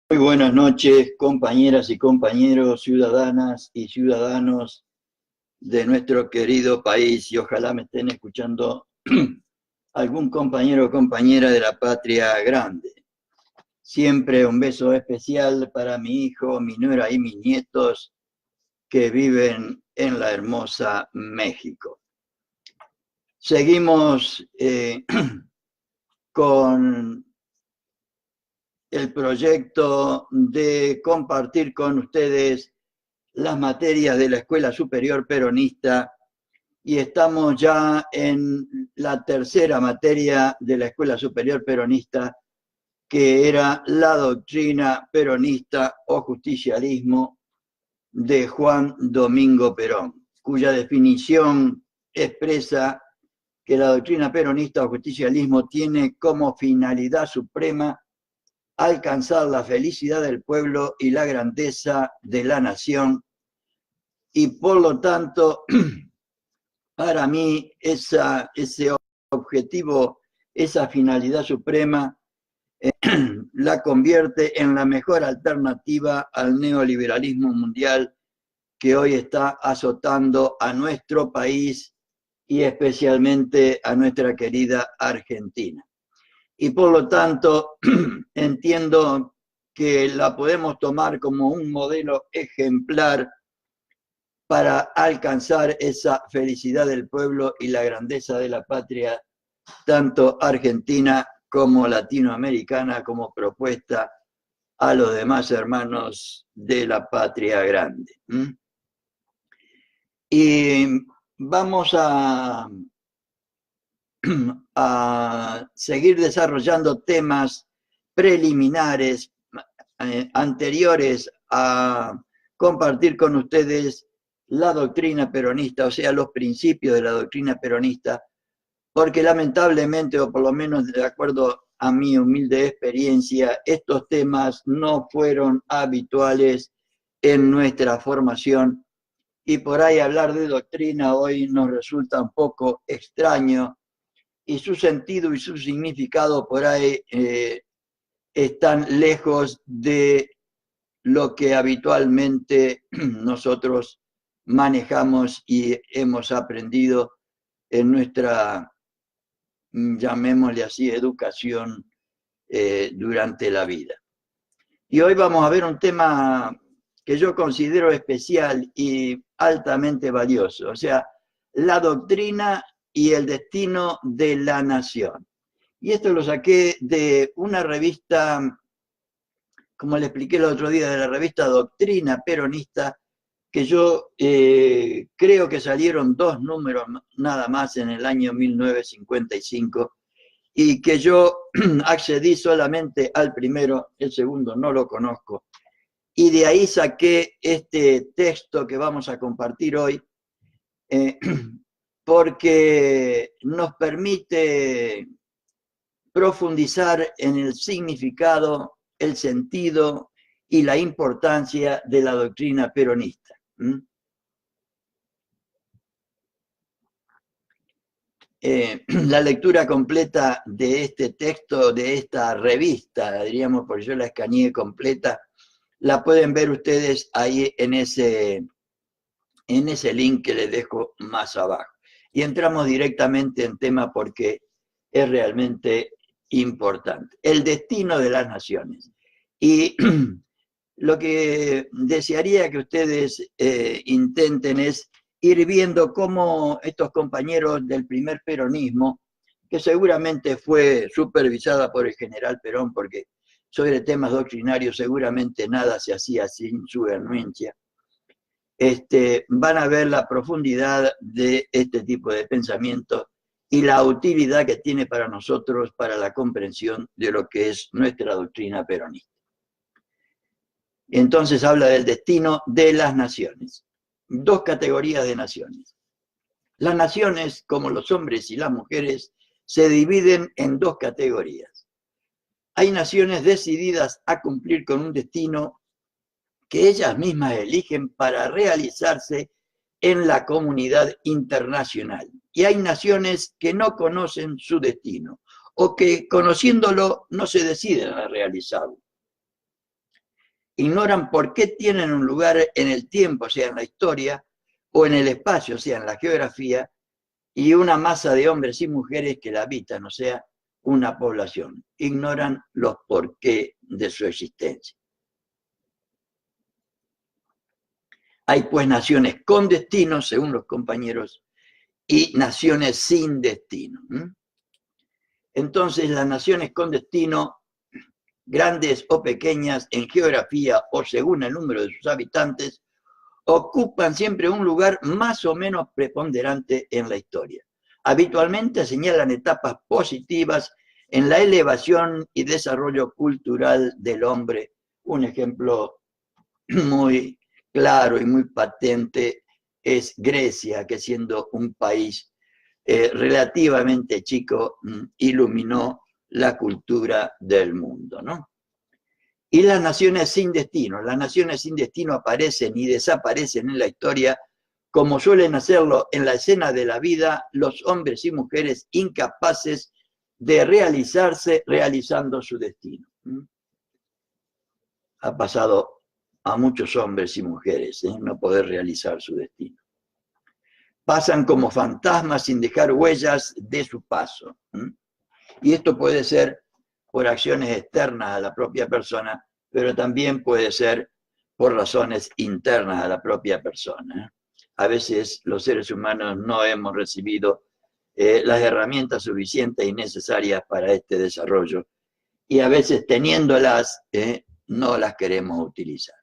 Muy buenas noches, compañeras y compañeros, ciudadanas y ciudadanos de nuestro querido país, y ojalá me estén escuchando algún compañero o compañera de la patria grande. Siempre un beso especial para mi hijo, mi nuera y mis nietos que viven en la hermosa México. Seguimos con el proyecto de compartir con ustedes las materias de la Escuela Superior Peronista y estamos ya en la tercera materia de la Escuela Superior Peronista, que era la doctrina peronista o justicialismo de Juan Domingo Perón, cuya definición expresa que la doctrina peronista o justicialismo tiene como finalidad suprema alcanzar la felicidad del pueblo y la grandeza de la nación, y por lo tanto, para mí, ese objetivo, esa finalidad suprema, la convierte en la mejor alternativa al neoliberalismo mundial que hoy está azotando a nuestro país y especialmente a nuestra querida Argentina. Y por lo tanto, entiendo que la podemos tomar como un modelo ejemplar para alcanzar esa felicidad del pueblo y la grandeza de la patria, tanto argentina como latinoamericana, como propuesta a los demás hermanos de la patria grande. Y vamos a seguir desarrollando temas preliminares anteriores a compartir con ustedes la doctrina peronista, o sea, los principios de la doctrina peronista, porque lamentablemente, o por lo menos de acuerdo a mi humilde experiencia, estos temas no fueron habituales en nuestra formación, y por ahí hablar de doctrina hoy nos resulta un poco extraño, y su sentido y su significado por ahí están lejos de lo que habitualmente nosotros manejamos y hemos aprendido en nuestra, llamémosle así, educación durante la vida. Y hoy vamos a ver un tema que yo considero especial y altamente valioso, o sea, la doctrina y el destino de la nación. Y esto lo saqué de una revista, como le expliqué el otro día, de la revista Doctrina Peronista, que yo creo que salieron 2 números nada más en el año 1955, y que yo accedí solamente al primero, el segundo no lo conozco, y de ahí saqué este texto que vamos a compartir hoy, porque nos permite profundizar en el significado, el sentido y la importancia de la doctrina peronista. La lectura completa de este texto, de esta revista, diríamos, porque yo la escaneé completa, la pueden ver ustedes ahí en ese link que les dejo más abajo. Y entramos directamente en tema porque es realmente importante. El destino de las naciones. Y lo que desearía que ustedes intenten es ir viendo cómo estos compañeros del primer peronismo, que seguramente fue supervisada por el general Perón, porque sobre temas doctrinarios seguramente nada se hacía sin su anuencia, van a ver la profundidad de este tipo de pensamiento y la utilidad que tiene para nosotros para la comprensión de lo que es nuestra doctrina peronista. Entonces habla del destino de las naciones. 2 categorías de naciones. Las naciones, como los hombres y las mujeres, se dividen en 2 categorías. Hay naciones decididas a cumplir con un destino que ellas mismas eligen para realizarse en la comunidad internacional. Y hay naciones que no conocen su destino o que conociéndolo no se deciden a realizarlo. ignoran por qué tienen un lugar en el tiempo, o sea, en la historia, o en el espacio, o sea, en la geografía, y una masa de hombres y mujeres que la habitan, o sea, una población. Ignoran los porqué de su existencia. Hay pues naciones con destino, según los compañeros, y naciones sin destino. Entonces, las naciones con destino, grandes o pequeñas en geografía o según el número de sus habitantes, ocupan siempre un lugar más o menos preponderante en la historia. Habitualmente señalan etapas positivas en la elevación y desarrollo cultural del hombre. Un ejemplo muy claro y muy patente es Grecia, que siendo un país relativamente chico, iluminó la cultura del mundo, ¿no? Y las naciones sin destino aparecen y desaparecen en la historia como suelen hacerlo en la escena de la vida los hombres y mujeres incapaces de realizarse realizando su destino. Ha pasado a muchos hombres y mujeres no poder realizar su destino. Pasan como fantasmas sin dejar huellas de su paso. Y esto puede ser por acciones externas a la propia persona, pero también puede ser por razones internas a la propia persona. A veces los seres humanos no hemos recibido las herramientas suficientes y necesarias para este desarrollo, y a veces teniéndolas no las queremos utilizar.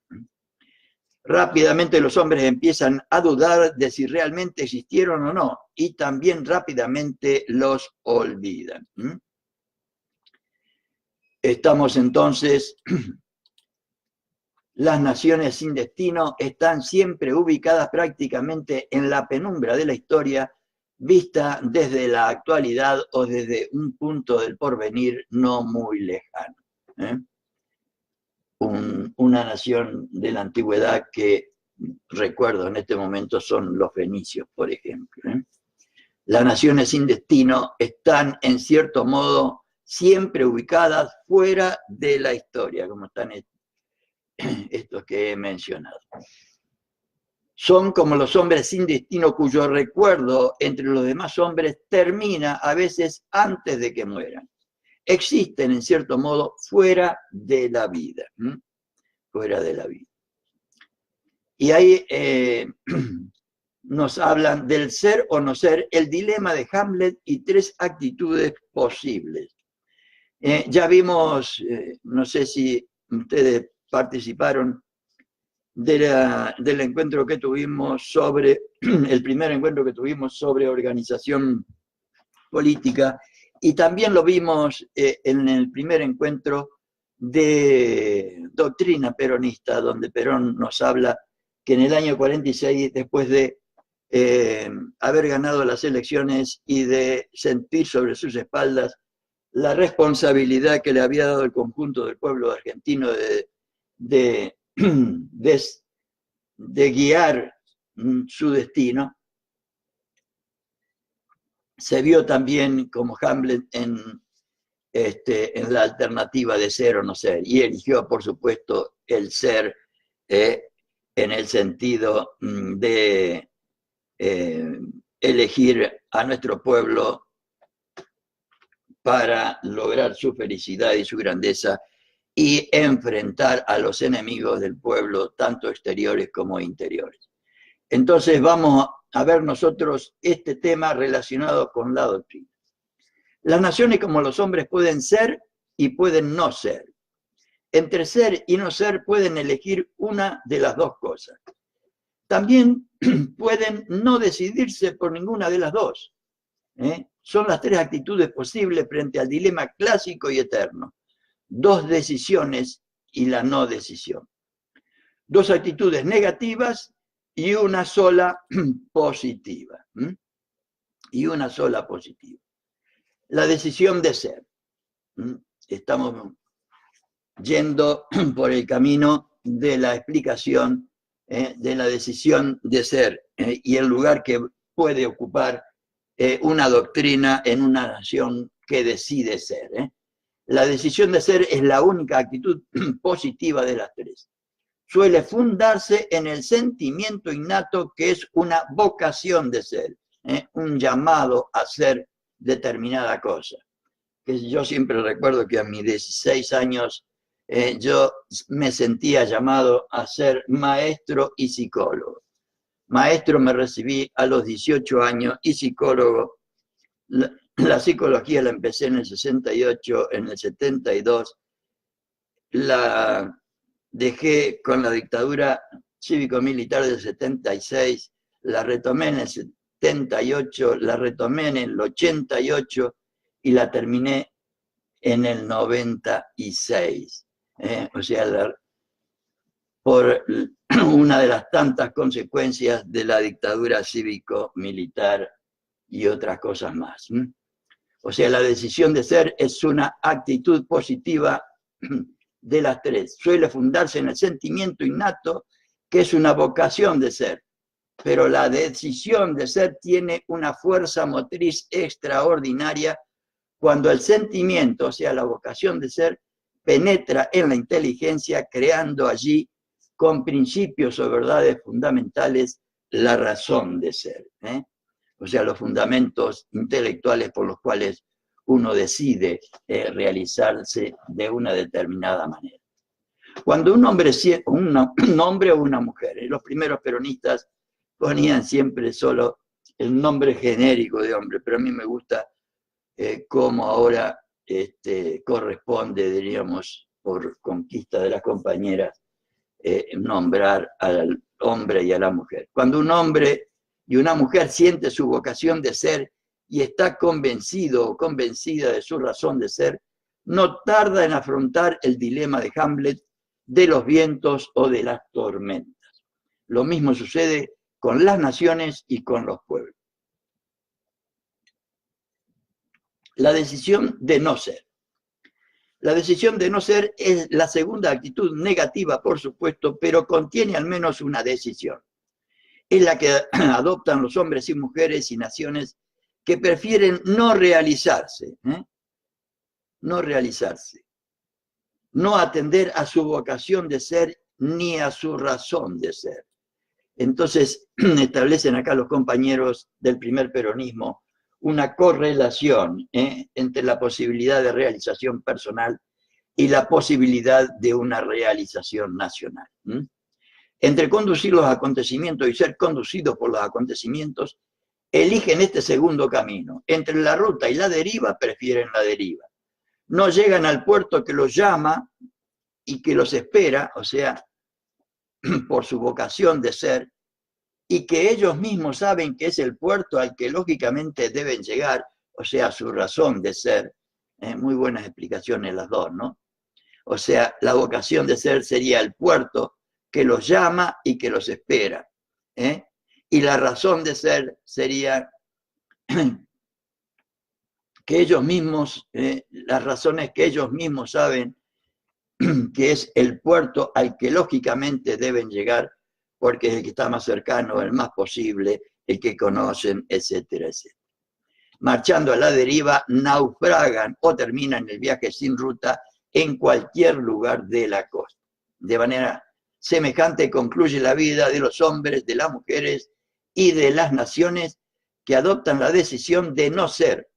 Rápidamente los hombres empiezan a dudar de si realmente existieron o no, y también rápidamente los olvidan. Estamos entonces, las naciones sin destino están siempre ubicadas prácticamente en la penumbra de la historia, vista desde la actualidad o desde un punto del porvenir no muy lejano. Una nación de la antigüedad que recuerdo en este momento son los fenicios, por ejemplo. Las naciones sin destino están, en cierto modo, siempre ubicadas fuera de la historia, como están estos que he mencionado. Son como los hombres sin destino cuyo recuerdo entre los demás hombres termina a veces antes de que mueran. Existen, en cierto modo, fuera de la vida. Fuera de la vida. Y ahí nos hablan del ser o no ser, el dilema de Hamlet y 3 actitudes posibles. Ya vimos, no sé si ustedes participaron del encuentro que tuvimos sobre, el primer encuentro que tuvimos sobre organización política, y también lo vimos en el primer encuentro de doctrina peronista, donde Perón nos habla que en el año 46, después de haber ganado las elecciones y de sentir sobre sus espaldas la responsabilidad que le había dado el conjunto del pueblo argentino de guiar su destino, se vio también como Hamlet en la alternativa de ser o no ser, y eligió, por supuesto, el ser en el sentido de elegir a nuestro pueblo para lograr su felicidad y su grandeza y enfrentar a los enemigos del pueblo, tanto exteriores como interiores. Entonces vamos a ver nosotros este tema relacionado con la doctrina. Las naciones como los hombres pueden ser y pueden no ser. Entre ser y no ser pueden elegir una de las dos cosas. También pueden no decidirse por ninguna de las dos. Son las 3 actitudes posibles frente al dilema clásico y eterno. 2 decisiones y la no decisión. 2 actitudes negativas y una sola positiva. Y una sola positiva. La decisión de ser. Estamos yendo por el camino de la explicación de la decisión de ser y el lugar que puede ocupar una doctrina en una nación que decide ser. La decisión de ser es la única actitud positiva de las 3. suele fundarse en el sentimiento innato que es una vocación de ser, un llamado a ser determinada cosa. Que yo siempre recuerdo que a mis 16 años yo me sentía llamado a ser maestro y psicólogo. Maestro me recibí a los 18 años y psicólogo. La psicología la empecé en el 68, en el 72 la dejé con la dictadura cívico-militar del 76, la retomé en el 78, la retomé en el 88 y la terminé en el 96. O sea, por una de las tantas consecuencias de la dictadura cívico-militar y otras cosas más. O sea, la decisión de ser es una actitud positiva de las tres. Suele fundarse en el sentimiento innato, que es una vocación de ser, pero la decisión de ser tiene una fuerza motriz extraordinaria cuando el sentimiento, o sea, la vocación de ser, penetra en la inteligencia, creando allí, con principios o verdades fundamentales, la razón de ser. O sea, los fundamentos intelectuales por los cuales uno decide realizarse de una determinada manera. Cuando un hombre o una mujer, los primeros peronistas ponían siempre solo el nombre genérico de hombre, pero a mí me gusta cómo ahora corresponde, diríamos, por conquista de las compañeras, nombrar al hombre y a la mujer. Cuando un hombre y una mujer siente su vocación de ser y está convencido o convencida de su razón de ser, no tarda en afrontar el dilema de Hamlet de los vientos o de las tormentas. Lo mismo sucede con las naciones y con los pueblos. La decisión de no ser. La decisión de no ser es la segunda actitud negativa, por supuesto, pero contiene al menos una decisión. Es la que adoptan los hombres y mujeres y naciones que prefieren no realizarse, no atender a su vocación de ser ni a su razón de ser. Entonces, establecen acá los compañeros del primer peronismo una correlación entre la posibilidad de realización personal y la posibilidad de una realización nacional. Entre conducir los acontecimientos y ser conducidos por los acontecimientos, eligen este segundo camino. Entre la ruta y la deriva, prefieren la deriva. No llegan al puerto que los llama y que los espera, o sea, por su vocación de ser, y que ellos mismos saben que es el puerto al que lógicamente deben llegar, o sea, su razón de ser. Muy buenas explicaciones las dos, ¿no? O sea, la vocación de ser sería el puerto que los llama y que los espera. Y la razón de ser sería que ellos mismos, las razones que ellos mismos saben que es el puerto al que lógicamente deben llegar, porque es el que está más cercano, el más posible, el que conocen, etcétera, etcétera. Marchando a la deriva, naufragan o terminan el viaje sin ruta en cualquier lugar de la costa. De manera semejante concluye la vida de los hombres, de las mujeres y de las naciones que adoptan la decisión de no ser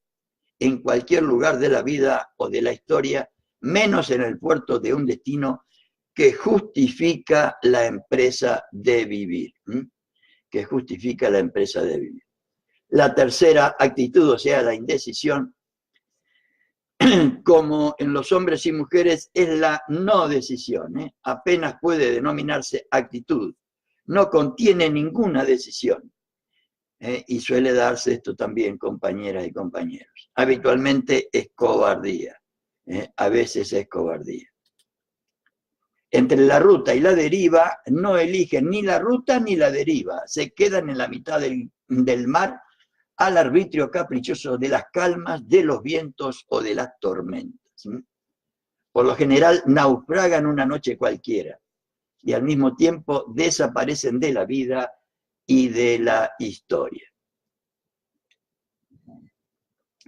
en cualquier lugar de la vida o de la historia, menos en el puerto de un destino que justifica la empresa de vivir. Que justifica la empresa de vivir. La tercera actitud, o sea, la indecisión, como en los hombres y mujeres, es la no decisión. Apenas puede denominarse actitud. No contiene ninguna decisión. Y suele darse esto también, compañeras y compañeros. Habitualmente es cobardía. A veces es cobardía. Entre la ruta y la deriva no eligen ni la ruta ni la deriva. Se quedan en la mitad del mar al arbitrio caprichoso de las calmas, de los vientos o de las tormentas. Por lo general naufragan una noche cualquiera y al mismo tiempo desaparecen de la vida y de la historia.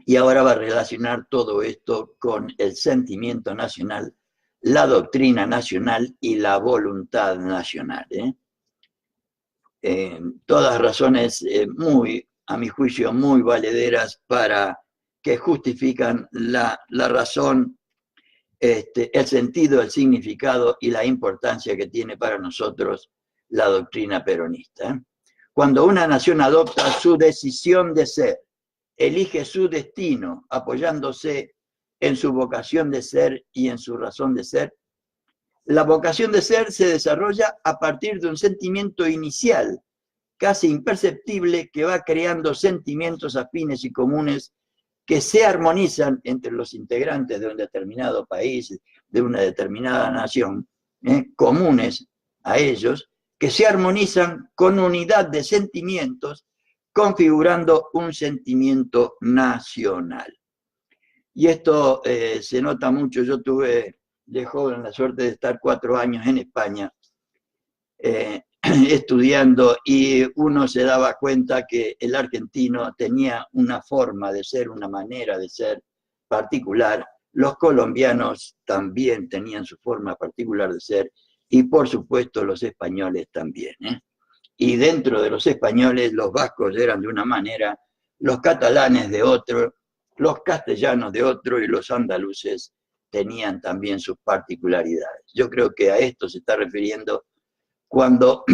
Y ahora va a relacionar todo esto con el sentimiento nacional la doctrina nacional y la voluntad nacional. Todas razones a mi juicio, muy valederas para que justifican la razón, el sentido, el significado y la importancia que tiene para nosotros la doctrina peronista. Cuando una nación adopta su decisión de ser, elige su destino apoyándose en su vocación de ser y en su razón de ser, la vocación de ser se desarrolla a partir de un sentimiento inicial, casi imperceptible, que va creando sentimientos afines y comunes que se armonizan entre los integrantes de un determinado país, de una determinada nación, comunes a ellos, que se armonizan con unidad de sentimientos, configurando un sentimiento nacional. Y esto se nota mucho. Yo tuve de joven la suerte de estar 4 años en España estudiando, y uno se daba cuenta que el argentino tenía una forma de ser, una manera de ser particular. Los colombianos también tenían su forma particular de ser, y por supuesto los españoles también. Y dentro de los españoles, los vascos eran de una manera, los catalanes de otro, los castellanos de otro, y los andaluces tenían también sus particularidades. Yo creo que a esto se está refiriendo cuando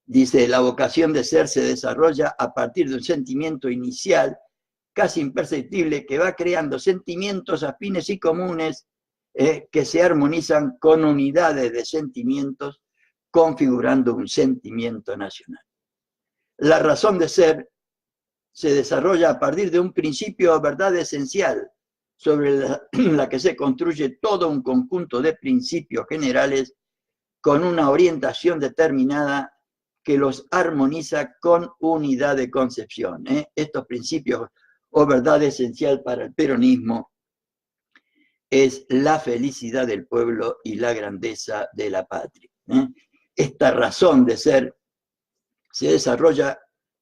dice: la vocación de ser se desarrolla a partir de un sentimiento inicial, casi imperceptible, que va creando sentimientos afines y comunes que se armonizan con unidades de sentimientos, configurando un sentimiento nacional. La razón de ser se desarrolla a partir de un principio o verdad esencial, sobre la que se construye todo un conjunto de principios generales con una orientación determinada que los armoniza con unidad de concepción. Estos principios o verdad esencial para el peronismo es la felicidad del pueblo y la grandeza de la patria. Esta razón de ser se desarrolla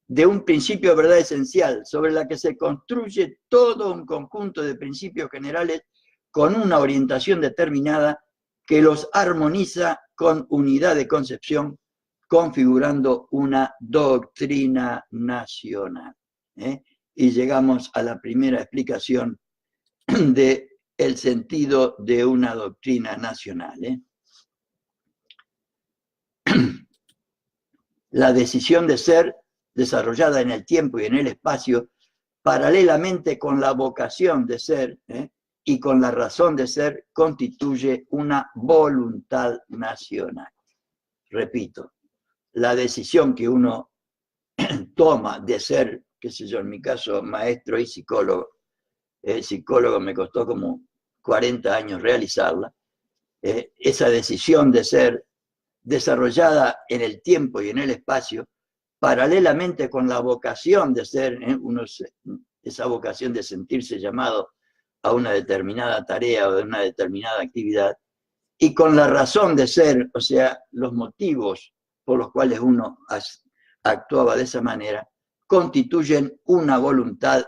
de un principio de verdad esencial, sobre la que se construye todo un conjunto de principios generales con una orientación determinada que los armoniza con unidad de concepción, configurando una doctrina nacional. Y llegamos a la primera explicación del sentido de una doctrina nacional. La decisión de ser, desarrollada en el tiempo y en el espacio, paralelamente con la vocación de ser y con la razón de ser, constituye una voluntad nacional. Repito, la decisión que uno toma de ser, qué sé yo, en mi caso, maestro y psicólogo, psicólogo me costó como 40 años realizarla, esa decisión de ser, desarrollada en el tiempo y en el espacio, paralelamente con la vocación de ser, esa vocación de sentirse llamado a una determinada tarea o de una determinada actividad, y con la razón de ser, o sea, los motivos por los cuales uno actuaba de esa manera, constituyen una voluntad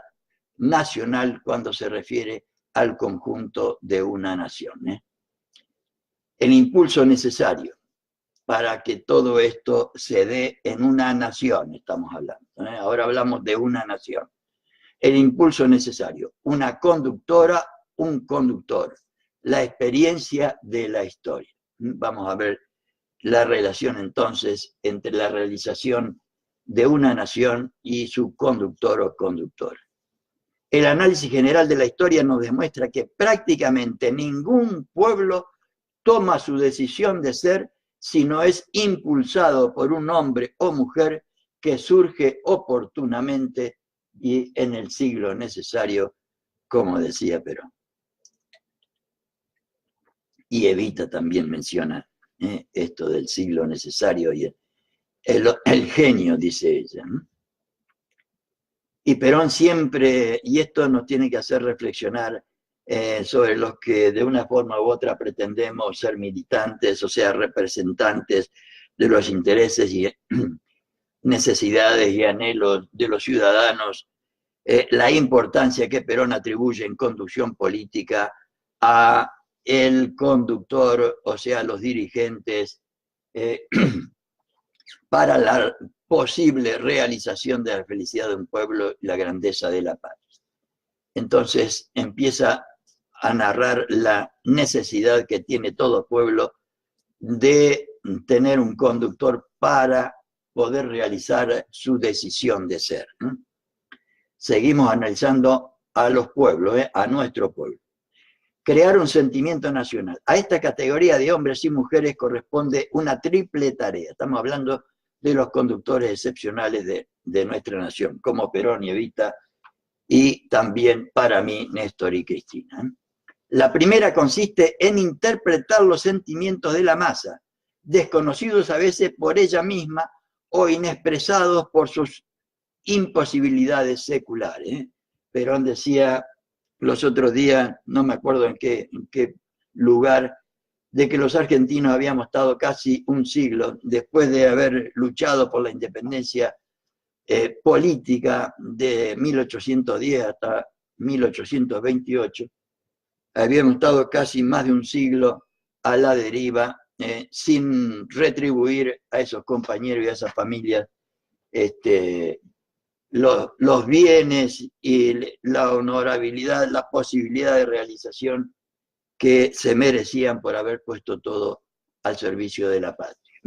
nacional cuando se refiere al conjunto de una nación. El impulso necesario para que todo esto se dé en una nación, estamos hablando. Ahora hablamos de una nación. El impulso necesario, una conductora, un conductor, la experiencia de la historia. Vamos a ver la relación entonces entre la realización de una nación y su conductor o conductora. El análisis general de la historia nos demuestra que prácticamente ningún pueblo toma su decisión de ser si no es impulsado por un hombre o mujer que surge oportunamente y en el siglo necesario, como decía Perón. Y Evita también menciona esto del siglo necesario y el genio, dice ella. Y Perón siempre, y esto nos tiene que hacer reflexionar sobre los que de una forma u otra pretendemos ser militantes, o sea, representantes de los intereses y necesidades y anhelos de los ciudadanos, la importancia que Perón atribuye en conducción política a el conductor, o sea, los dirigentes, para la posible realización de la felicidad de un pueblo y la grandeza de la paz. Entonces empieza a narrar la necesidad que tiene todo pueblo de tener un conductor para poder realizar su decisión de ser. Seguimos analizando a los pueblos, a nuestro pueblo. Crear un sentimiento nacional. A esta categoría de hombres y mujeres corresponde una triple tarea. Estamos hablando de los conductores excepcionales de nuestra nación, como Perón y Evita, y también para mí, Néstor y Cristina. La primera consiste en interpretar los sentimientos de la masa, desconocidos a veces por ella misma o inexpresados por sus imposibilidades seculares. Perón decía los otros días, no me acuerdo en qué lugar, de que los argentinos habíamos estado casi un siglo después de haber luchado por la independencia política de 1810 hasta 1828, habíamos estado casi más de un siglo a la deriva, sin retribuir a esos compañeros y a esas familias los bienes y la honorabilidad, la posibilidad de realización que se merecían por haber puesto todo al servicio de la patria.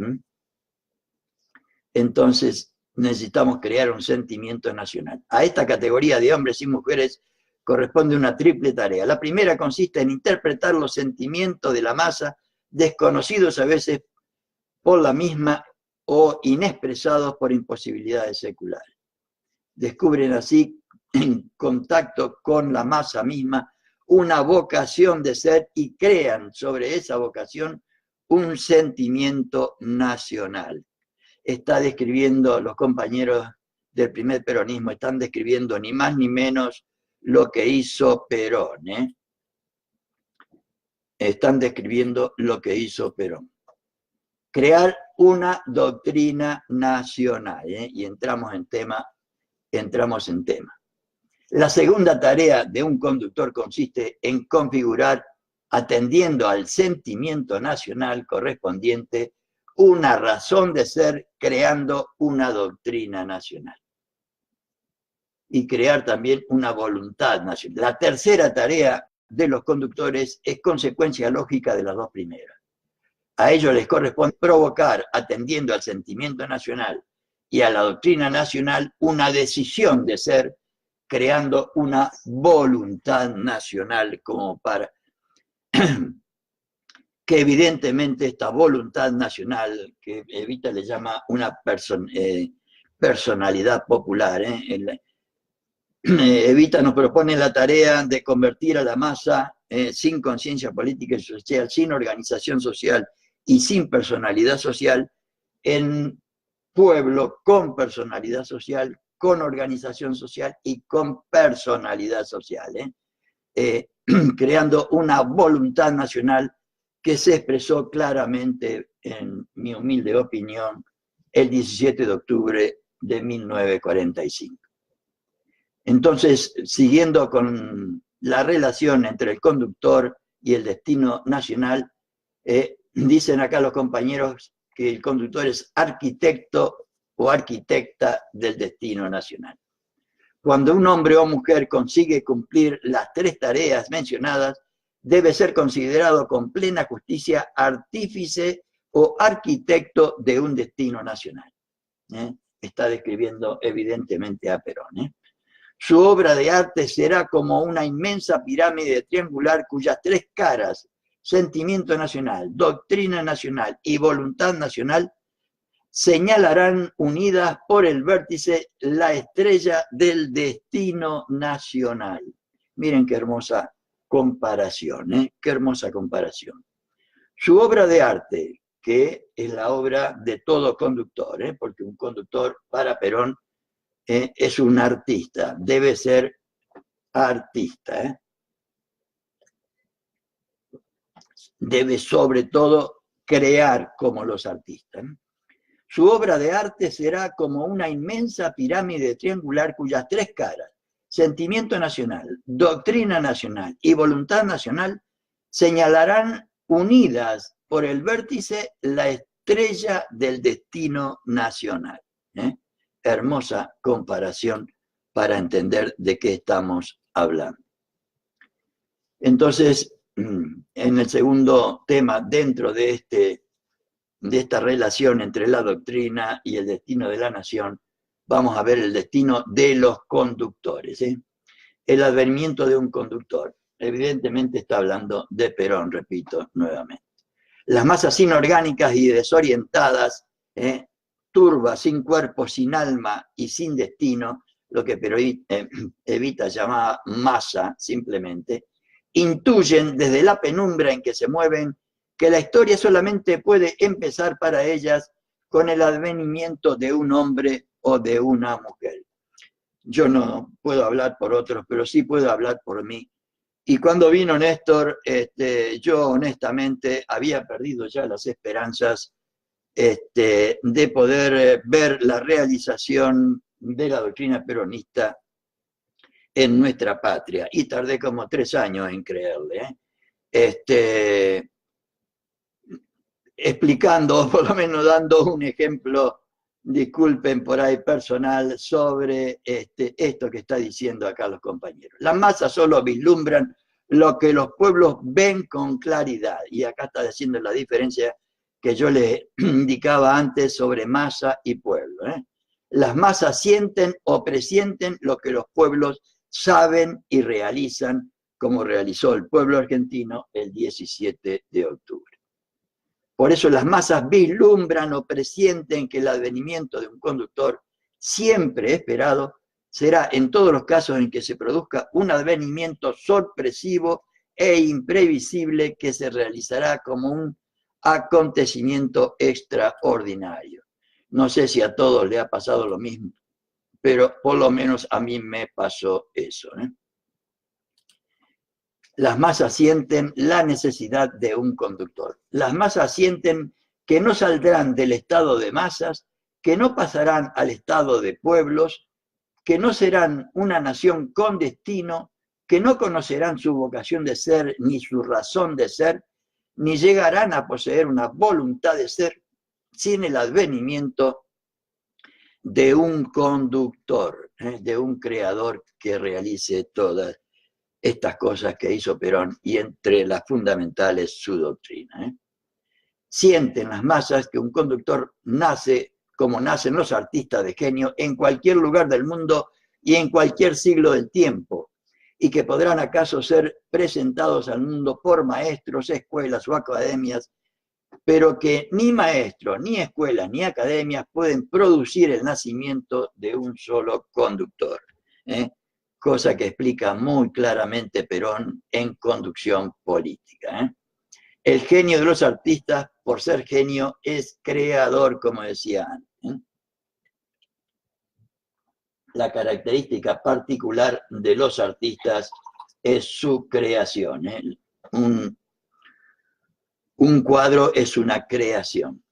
Entonces necesitamos crear un sentimiento nacional. A esta categoría de hombres y mujeres corresponde una triple tarea. La primera consiste en interpretar los sentimientos de la masa, desconocidos a veces por la misma o inexpresados por imposibilidades seculares. Descubren así, en contacto con la masa misma, una vocación de ser y crean sobre esa vocación un sentimiento nacional. Está describiendo, los compañeros del primer peronismo están describiendo ni más ni menos lo que hizo Perón. Están describiendo lo que hizo Perón. Crear una doctrina nacional. Y entramos en tema. La segunda tarea de un conductor consiste en configurar, atendiendo al sentimiento nacional correspondiente, una razón de ser, creando una doctrina nacional. Y crear también una voluntad nacional. La tercera tarea de los conductores es consecuencia lógica de las dos primeras. A ellos les corresponde provocar, atendiendo al sentimiento nacional y a la doctrina nacional, una decisión de ser, creando una voluntad nacional como para que evidentemente esta voluntad nacional, que Evita le llama una personalidad popular, Evita nos propone la tarea de convertir a la masa sin conciencia política y social, sin organización social y sin personalidad social, en pueblo con personalidad social, con organización social y con personalidad social, creando una voluntad nacional que se expresó claramente, en mi humilde opinión, el 17 de octubre de 1945. Entonces, siguiendo con la relación entre el conductor y el destino nacional, dicen acá los compañeros que el conductor es arquitecto o arquitecta del destino nacional. Cuando un hombre o mujer consigue cumplir las tres tareas mencionadas, debe ser considerado con plena justicia artífice o arquitecto de un destino nacional. Está describiendo evidentemente a Perón. Su obra de arte será como una inmensa pirámide triangular cuyas tres caras, sentimiento nacional, doctrina nacional y voluntad nacional, señalarán unidas por el vértice la estrella del destino nacional. Miren qué hermosa comparación, qué hermosa comparación. Su obra de arte, que es la obra de todo conductor, porque un conductor para Perón es un artista, debe ser artista. Debe sobre todo crear como los artistas. Su obra de arte será como una inmensa pirámide triangular cuyas tres caras, sentimiento nacional, doctrina nacional y voluntad nacional, señalarán unidas por el vértice la estrella del destino nacional. Hermosa comparación para entender de qué estamos hablando. Entonces, en el segundo tema, dentro de esta relación entre la doctrina y el destino de la nación, vamos a ver el destino de los conductores. El advenimiento de un conductor. Evidentemente está hablando de Perón, repito nuevamente. Las masas inorgánicas y desorientadas, turbas, sin cuerpo, sin alma y sin destino, lo que Evita llamaba masa simplemente, intuyen desde la penumbra en que se mueven que la historia solamente puede empezar para ellas con el advenimiento de un hombre o de una mujer. Yo no puedo hablar por otros, pero sí puedo hablar por mí. Y cuando vino Néstor, yo honestamente había perdido ya las esperanzas de poder ver la realización de la doctrina peronista en nuestra patria. Y tardé como 3 años en creerle. Explicando, por lo menos dando un ejemplo, disculpen por ahí personal, sobre esto que está diciendo acá los compañeros. Las masas solo vislumbran lo que los pueblos ven con claridad. Y acá está diciendo la diferencia que yo le indicaba antes sobre masa y pueblo. Las masas sienten o presienten lo que los pueblos saben y realizan, como realizó el pueblo argentino el 17 de octubre. Por eso las masas vislumbran o presienten que el advenimiento de un conductor, siempre esperado, será en todos los casos en que se produzca un advenimiento sorpresivo e imprevisible que se realizará como un acontecimiento extraordinario. No sé si a todos le ha pasado lo mismo, pero por lo menos a mí me pasó eso. Las masas sienten la necesidad de un conductor. Las masas sienten que no saldrán del estado de masas, que no pasarán al estado de pueblos, que no serán una nación con destino, que no conocerán su vocación de ser ni su razón de ser, ni llegarán a poseer una voluntad de ser sin el advenimiento de un conductor, de un creador que realice todas estas cosas que hizo Perón, y entre las fundamentales su doctrina. Sienten las masas que un conductor nace como nacen los artistas de genio en cualquier lugar del mundo y en cualquier siglo del tiempo, y que podrán acaso ser presentados al mundo por maestros, escuelas o academias, pero que ni maestros, ni escuelas, ni academias pueden producir el nacimiento de un solo conductor. Cosa que explica muy claramente Perón en Conducción Política. El genio de los artistas, por ser genio, es creador, como decía antes. La característica particular de los artistas es su creación. Un cuadro es una creación.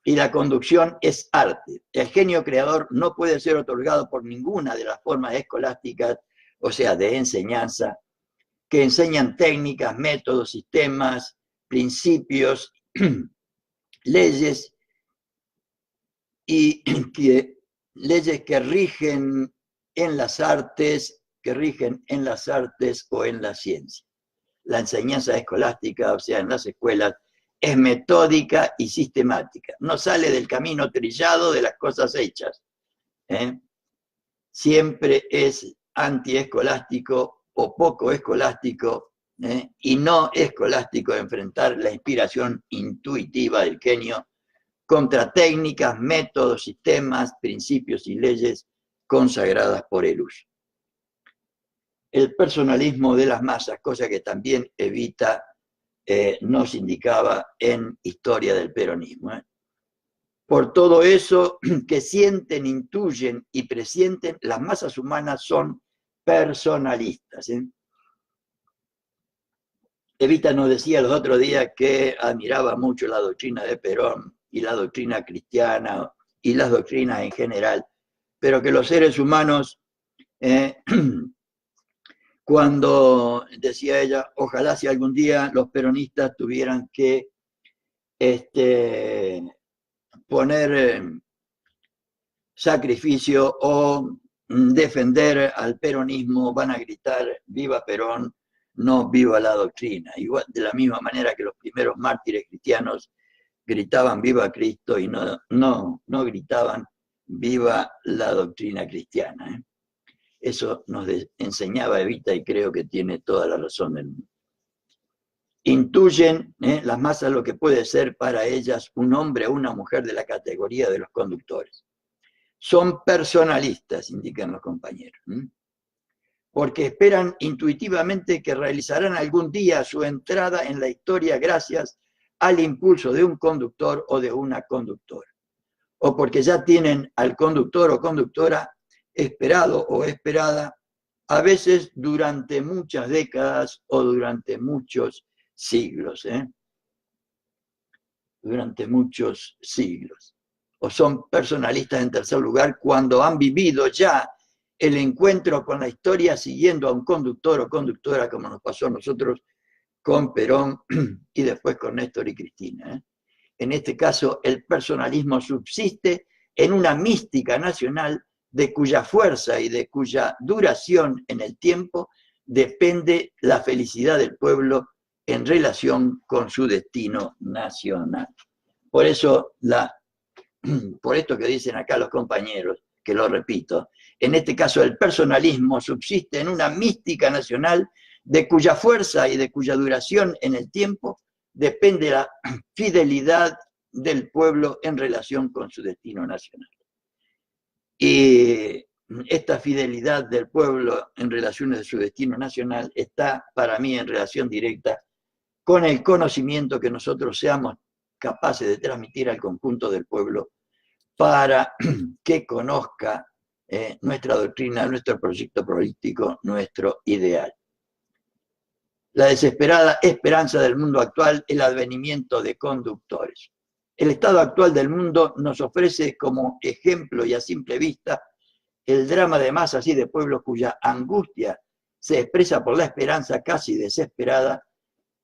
Y la conducción es arte. El genio creador no puede ser otorgado por ninguna de las formas escolásticas, o sea, de enseñanza, que enseñan técnicas, métodos, sistemas, principios, leyes, y leyes que rigen en las artes, o en la ciencia. La enseñanza escolástica, o sea, en las escuelas, es metódica y sistemática. No sale del camino trillado de las cosas hechas. Siempre es antiescolástico o poco escolástico, y no escolástico enfrentar la inspiración intuitiva del genio contra técnicas, métodos, sistemas, principios y leyes consagradas por el uso. El personalismo de las masas, cosa que también Evita nos indicaba en Historia del Peronismo. Por todo eso que sienten, intuyen y presienten, las masas humanas son personalistas. Evita nos decía los otros días que admiraba mucho la doctrina de Perón y la doctrina cristiana y las doctrinas en general, pero que los seres humanos, cuando, decía ella, ojalá si algún día los peronistas tuvieran que poner sacrificio o defender al peronismo, van a gritar viva Perón, no viva la doctrina. Igual, de la misma manera que los primeros mártires cristianos gritaban viva Cristo y no gritaban viva la doctrina cristiana. Eso nos enseñaba Evita y creo que tiene toda la razón del mundo. Intuyen las masas lo que puede ser para ellas un hombre o una mujer de la categoría de los conductores. Son personalistas, indican los compañeros, porque esperan intuitivamente que realizarán algún día su entrada en la historia gracias al impulso de un conductor o de una conductora, o porque ya tienen al conductor o conductora esperado o esperada, a veces durante muchas décadas o durante muchos siglos, durante muchos siglos. O son personalistas, en tercer lugar, cuando han vivido ya el encuentro con la historia siguiendo a un conductor o conductora, como nos pasó a nosotros con Perón y después con Néstor y Cristina. En este caso, el personalismo subsiste en una mística nacional de cuya fuerza y de cuya duración en el tiempo depende la felicidad del pueblo en relación con su destino nacional. Por eso, por esto que dicen acá los compañeros, que lo repito, en este caso el personalismo subsiste en una mística nacional de cuya fuerza y de cuya duración en el tiempo depende la fidelidad del pueblo en relación con su destino nacional. Y esta fidelidad del pueblo en relación a su destino nacional está para mí en relación directa con el conocimiento que nosotros seamos capaces de transmitir al conjunto del pueblo para que conozca nuestra doctrina, nuestro proyecto político, nuestro ideal. La desesperada esperanza del mundo actual, el advenimiento de conductores. El estado actual del mundo nos ofrece como ejemplo y a simple vista el drama de masas y de pueblos cuya angustia se expresa por la esperanza casi desesperada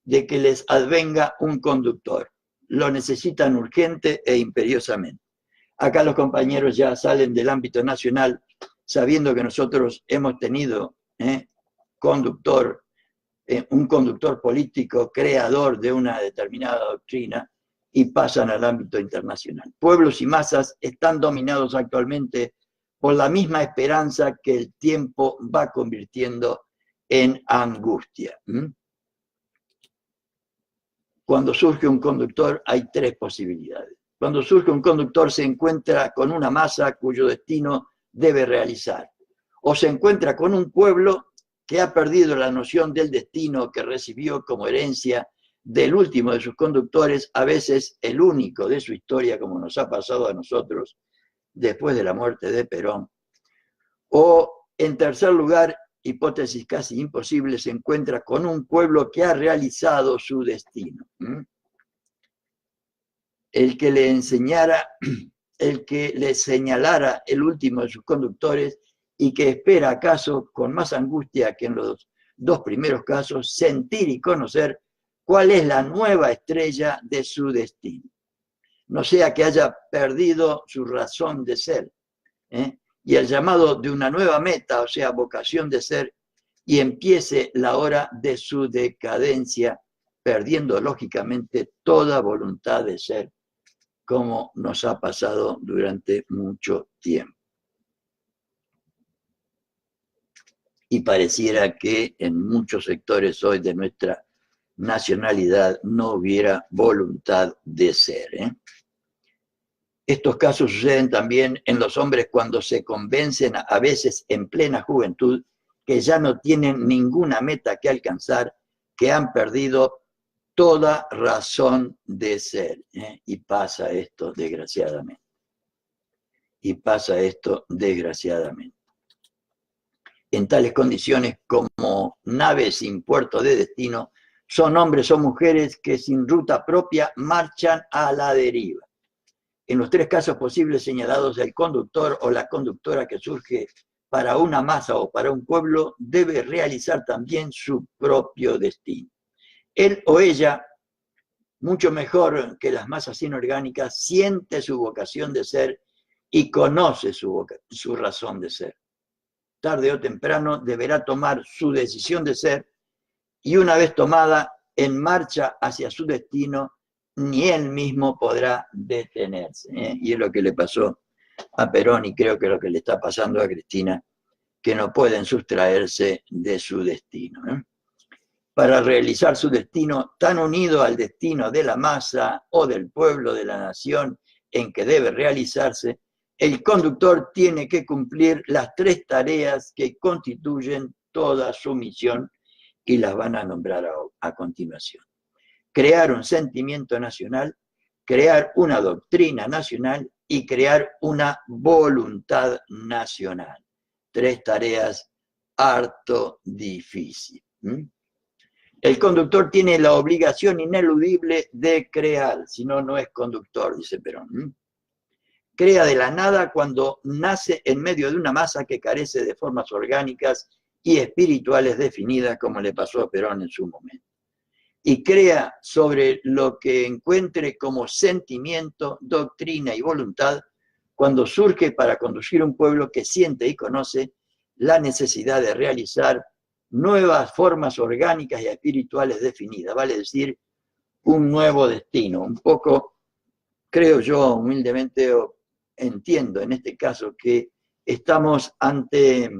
de que les advenga un conductor. Lo necesitan urgente e imperiosamente. Acá los compañeros ya salen del ámbito nacional sabiendo que nosotros hemos tenido un conductor político creador de una determinada doctrina y pasan al ámbito internacional. Pueblos y masas están dominados actualmente por la misma esperanza que el tiempo va convirtiendo en angustia. Cuando surge un conductor hay tres posibilidades. Cuando surge un conductor se encuentra con una masa cuyo destino debe realizar, o se encuentra con un pueblo que ha perdido la noción del destino que recibió como herencia del último de sus conductores, a veces el único de su historia, como nos ha pasado a nosotros después de la muerte de Perón. O, en tercer lugar, hipótesis casi imposible, se encuentra con un pueblo que ha realizado su destino. El que le enseñara, el que le señalara el último de sus conductores y que espera acaso con más angustia que en los dos primeros casos sentir y conocer cuál es la nueva estrella de su destino. No sea que haya perdido su razón de ser, y el llamado de una nueva meta, o sea, vocación de ser, y empiece la hora de su decadencia, perdiendo lógicamente toda voluntad de ser, como nos ha pasado durante mucho tiempo. Y pareciera que en muchos sectores hoy de nuestra nacionalidad no hubiera voluntad de ser. Estos casos suceden también en los hombres cuando se convencen, a veces en plena juventud, que ya no tienen ninguna meta que alcanzar, que han perdido toda razón de ser. Y pasa esto desgraciadamente. Y pasa esto desgraciadamente. En tales condiciones como naves sin puerto de destino, son hombres o mujeres que sin ruta propia marchan a la deriva. En los tres casos posibles señalados, el conductor o la conductora que surge para una masa o para un pueblo, debe realizar también su propio destino. Él o ella, mucho mejor que las masas inorgánicas, siente su vocación de ser y conoce su razón de ser. Tarde o temprano deberá tomar su decisión de ser y una vez tomada, en marcha hacia su destino, ni él mismo podrá detenerse. Y es lo que le pasó a Perón y creo que es lo que le está pasando a Cristina, que no pueden sustraerse de su destino. Para realizar su destino tan unido al destino de la masa o del pueblo, de la nación en que debe realizarse, el conductor tiene que cumplir las 3 tareas que constituyen toda su misión y las van a nombrar a continuación. Crear un sentimiento nacional, crear una doctrina nacional y crear una voluntad nacional. 3 tareas harto difíciles. El conductor tiene la obligación ineludible de crear, si no, no es conductor, dice Perón. Crea de la nada cuando nace en medio de una masa que carece de formas orgánicas y espirituales definidas, como le pasó a Perón en su momento. Y crea sobre lo que encuentre como sentimiento, doctrina y voluntad cuando surge para conducir un pueblo que siente y conoce la necesidad de realizar nuevas formas orgánicas y espirituales definidas, vale decir, un nuevo destino. Un poco, creo yo, humildemente entiendo en este caso que estamos ante,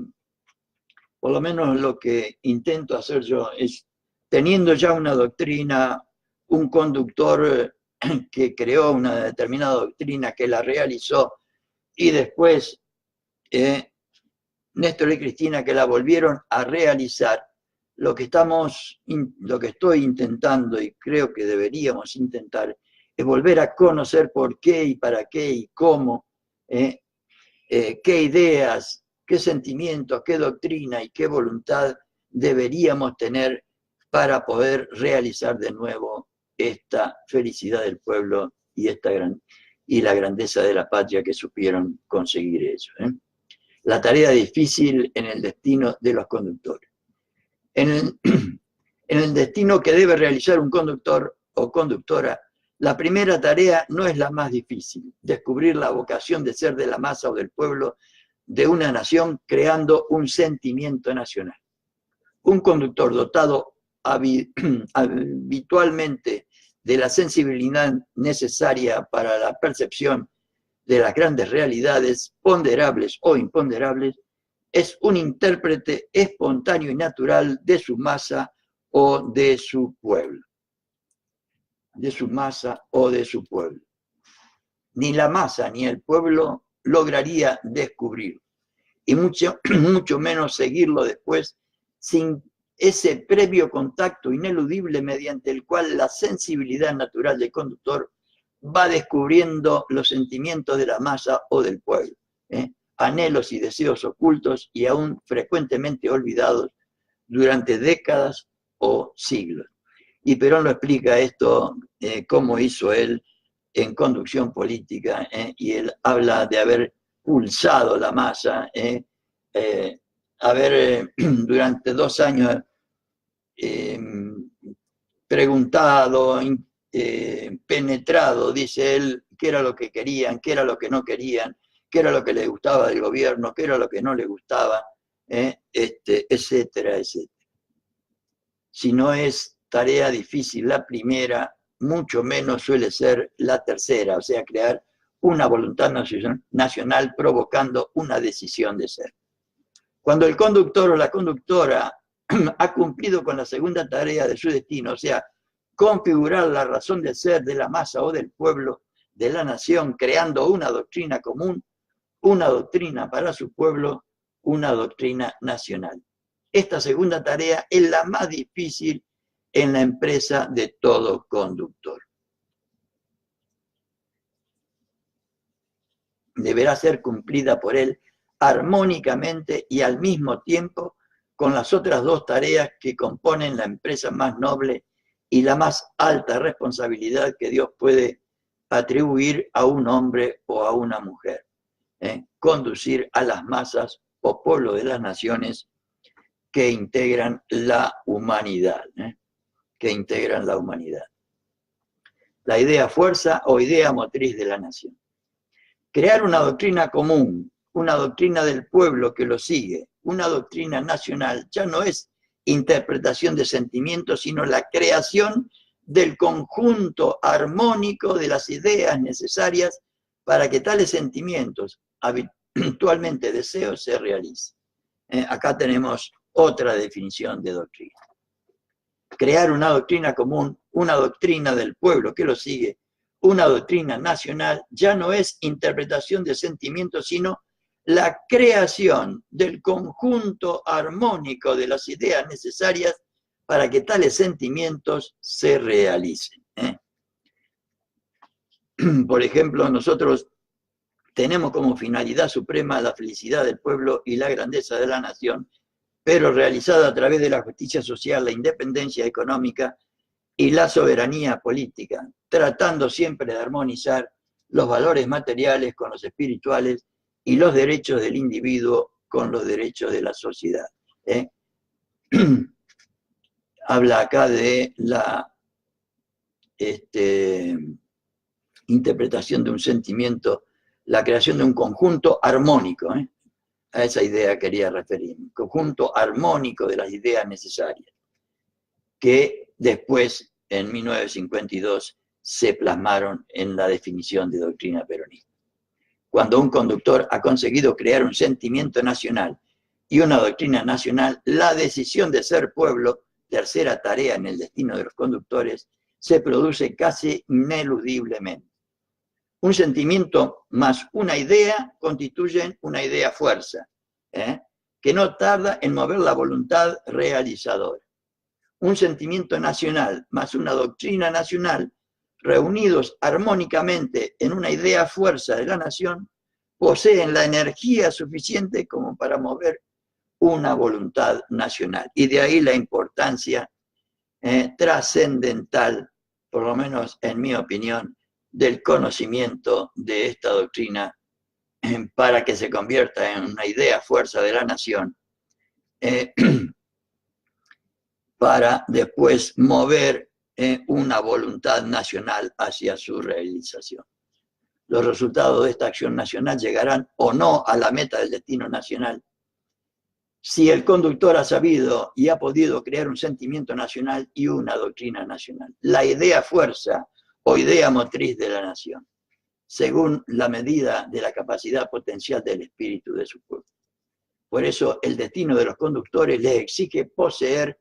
por lo menos lo que intento hacer yo, es teniendo ya una doctrina, un conductor que creó una determinada doctrina, que la realizó, y después Néstor y Cristina que la volvieron a realizar. Lo que estoy intentando y creo que deberíamos intentar es volver a conocer por qué y para qué y cómo, qué ideas, qué sentimientos, qué doctrina y qué voluntad deberíamos tener para poder realizar de nuevo esta felicidad del pueblo y la grandeza de la patria que supieron conseguir eso. La tarea difícil en el destino de los conductores. En el destino que debe realizar un conductor o conductora, la primera tarea no es la más difícil, descubrir la vocación de ser de la masa o del pueblo de una nación creando un sentimiento nacional. Un conductor dotado habitualmente de la sensibilidad necesaria para la percepción de las grandes realidades, ponderables o imponderables, es un intérprete espontáneo y natural de su masa o de su pueblo. De su masa o de su pueblo. Ni la masa ni el pueblo lograría descubrirlo, y mucho menos seguirlo después sin ese previo contacto ineludible mediante el cual la sensibilidad natural del conductor va descubriendo los sentimientos de la masa o del pueblo, anhelos y deseos ocultos y aún frecuentemente olvidados durante décadas o siglos. Y Perón lo explica esto, cómo hizo él en conducción política, y él habla de haber pulsado la masa, haber durante 2 años preguntado, penetrado, dice él, qué era lo que querían, qué era lo que no querían, qué era lo que les gustaba del gobierno, qué era lo que no les gustaba, etcétera, etcétera. Si no es tarea difícil la primera, mucho menos suele ser la tercera, o sea, crear una voluntad nacional provocando una decisión de ser. Cuando el conductor o la conductora ha cumplido con la segunda tarea de su destino, o sea, configurar la razón de ser de la masa o del pueblo, de la nación, creando una doctrina común, una doctrina para su pueblo, una doctrina nacional. Esta segunda tarea es la más difícil en la empresa de todo conductor. Deberá ser cumplida por él armónicamente y al mismo tiempo con las otras 2 tareas que componen la empresa más noble y la más alta responsabilidad que Dios puede atribuir a un hombre o a una mujer. Conducir a las masas o pueblo de las naciones que integran la humanidad, que integran la humanidad. La idea fuerza o idea motriz de la nación. Crear una doctrina común, una doctrina del pueblo que lo sigue, una doctrina nacional, ya no es interpretación de sentimientos, sino la creación del conjunto armónico de las ideas necesarias para que tales sentimientos, habitualmente deseos, se realicen. Acá tenemos otra definición de doctrina. Crear una doctrina común, una doctrina del pueblo que lo sigue, una doctrina nacional, ya no es interpretación de sentimientos, sino la creación del conjunto armónico de las ideas necesarias para que tales sentimientos se realicen. Por ejemplo, nosotros tenemos como finalidad suprema la felicidad del pueblo y la grandeza de la nación, pero realizada a través de la justicia social, la independencia económica y la soberanía política, tratando siempre de armonizar los valores materiales con los espirituales y los derechos del individuo con los derechos de la sociedad. Habla acá de la interpretación de un sentimiento, la creación de un conjunto armónico, a esa idea quería referirme, conjunto armónico de las ideas necesarias, que después, en 1952, se plasmaron en la definición de doctrina peronista. Cuando un conductor ha conseguido crear un sentimiento nacional y una doctrina nacional, la decisión de ser pueblo, tercera tarea en el destino de los conductores, se produce casi ineludiblemente. Un sentimiento más una idea constituyen una idea fuerza, que no tarda en mover la voluntad realizadora. Un sentimiento nacional más una doctrina nacional, reunidos armónicamente en una idea fuerza de la nación, poseen la energía suficiente como para mover una voluntad nacional. Y de ahí la importancia trascendental, por lo menos en mi opinión, del conocimiento de esta doctrina para que se convierta en una idea fuerza de la nación, para después mover una voluntad nacional hacia su realización. Los resultados de esta acción nacional llegarán o no a la meta del destino nacional si el conductor ha sabido y ha podido crear un sentimiento nacional y una doctrina nacional. La idea fuerza o idea motriz de la nación, según la medida de la capacidad potencial del espíritu de su pueblo. Por eso el destino de los conductores les exige poseer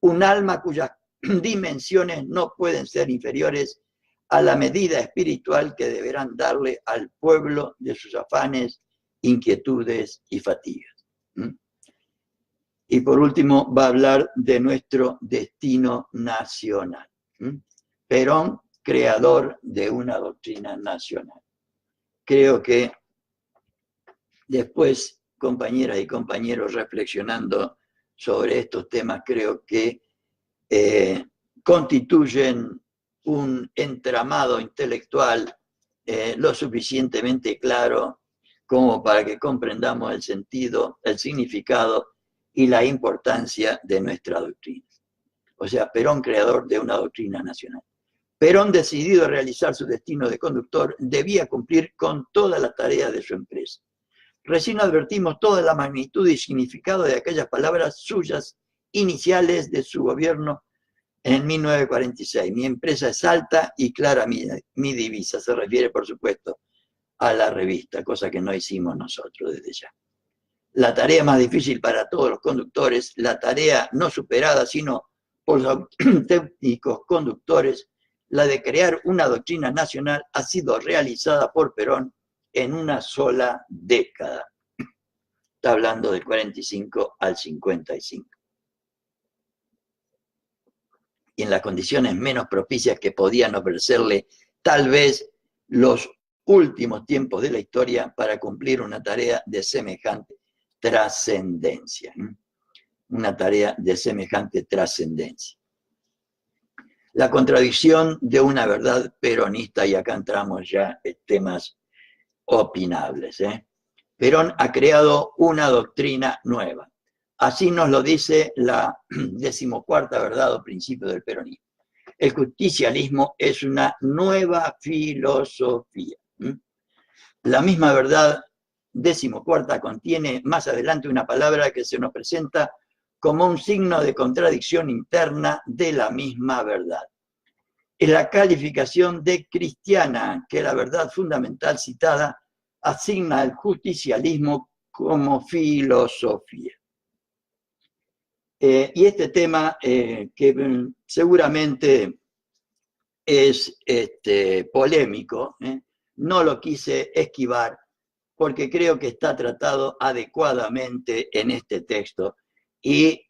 un alma cuyas dimensiones no pueden ser inferiores a la medida espiritual que deberán darle al pueblo de sus afanes, inquietudes y fatigas. Y por último va a hablar de nuestro destino nacional. Perón, creador de una doctrina nacional. Creo que después, compañeras y compañeros, reflexionando sobre estos temas, creo que constituyen un entramado intelectual lo suficientemente claro como para que comprendamos el sentido, el significado y la importancia de nuestra doctrina. O sea, Perón, creador de una doctrina nacional. Perón, decidido a realizar su destino de conductor, debía cumplir con todas las tareas de su empresa. Recién advertimos toda la magnitud y significado de aquellas palabras suyas iniciales de su gobierno en 1946. Mi empresa es alta y clara mi divisa. Se refiere, por supuesto, a la revista, cosa que no hicimos nosotros desde ya. La tarea más difícil para todos los conductores, la tarea no superada sino por los auténticos conductores, la de crear una doctrina nacional, ha sido realizada por Perón en una sola década. Está hablando del 45 al 55. Y en las condiciones menos propicias que podían ofrecerle tal vez los últimos tiempos de la historia para cumplir una tarea de semejante trascendencia. Una tarea de semejante trascendencia. La contradicción de una verdad peronista, y acá entramos ya en temas opinables. Perón ha creado una doctrina nueva. Así nos lo dice la 14ª verdad o principio del peronismo. El justicialismo es una nueva filosofía. La misma verdad 14ª contiene más adelante una palabra que se nos presenta como un signo de contradicción interna de la misma verdad. Es la calificación de cristiana que la verdad fundamental citada asigna al justicialismo como filosofía. Y este tema, que seguramente es polémico, no lo quise esquivar porque creo que está tratado adecuadamente en este texto y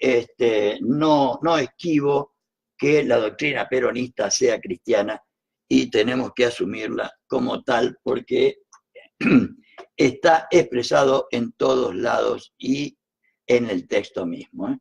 no esquivo que la doctrina peronista sea cristiana y tenemos que asumirla como tal porque está expresado en todos lados y en el texto mismo.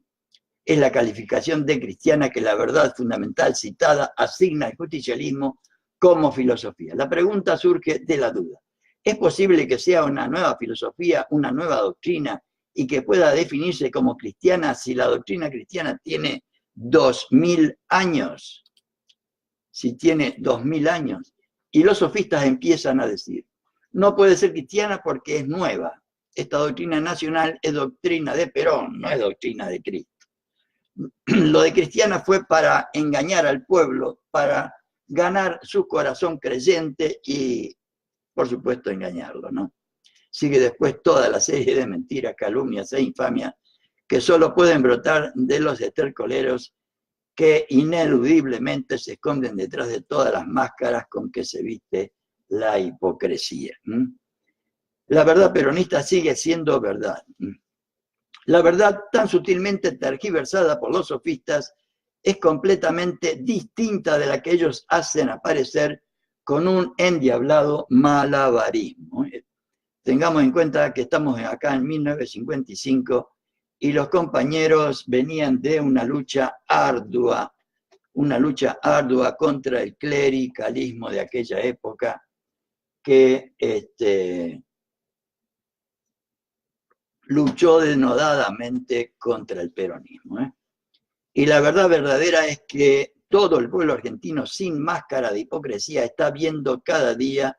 Es la calificación de cristiana que la verdad fundamental citada asigna al justicialismo como filosofía. La pregunta surge de la duda. ¿Es posible que sea una nueva filosofía, una nueva doctrina y que pueda definirse como cristiana si la doctrina cristiana tiene 2000 años? Si tiene 2000 años. Y los sofistas empiezan a decir, no puede ser cristiana porque es nueva. Esta doctrina nacional es doctrina de Perón, no es doctrina de Cristo. Lo de cristiana fue para engañar al pueblo, para ganar su corazón creyente y, por supuesto, engañarlo, ¿no? Sigue después toda la serie de mentiras, calumnias e infamias que solo pueden brotar de los estercoleros que ineludiblemente se esconden detrás de todas las máscaras con que se viste la hipocresía. La verdad peronista sigue siendo verdad. La verdad tan sutilmente tergiversada por los sofistas es completamente distinta de la que ellos hacen aparecer con un endiablado malabarismo. Tengamos en cuenta que estamos acá en 1955 y los compañeros venían de una lucha ardua contra el clericalismo de aquella época que luchó denodadamente contra el peronismo. Y la verdad verdadera es que todo el pueblo argentino, sin máscara de hipocresía, está viendo cada día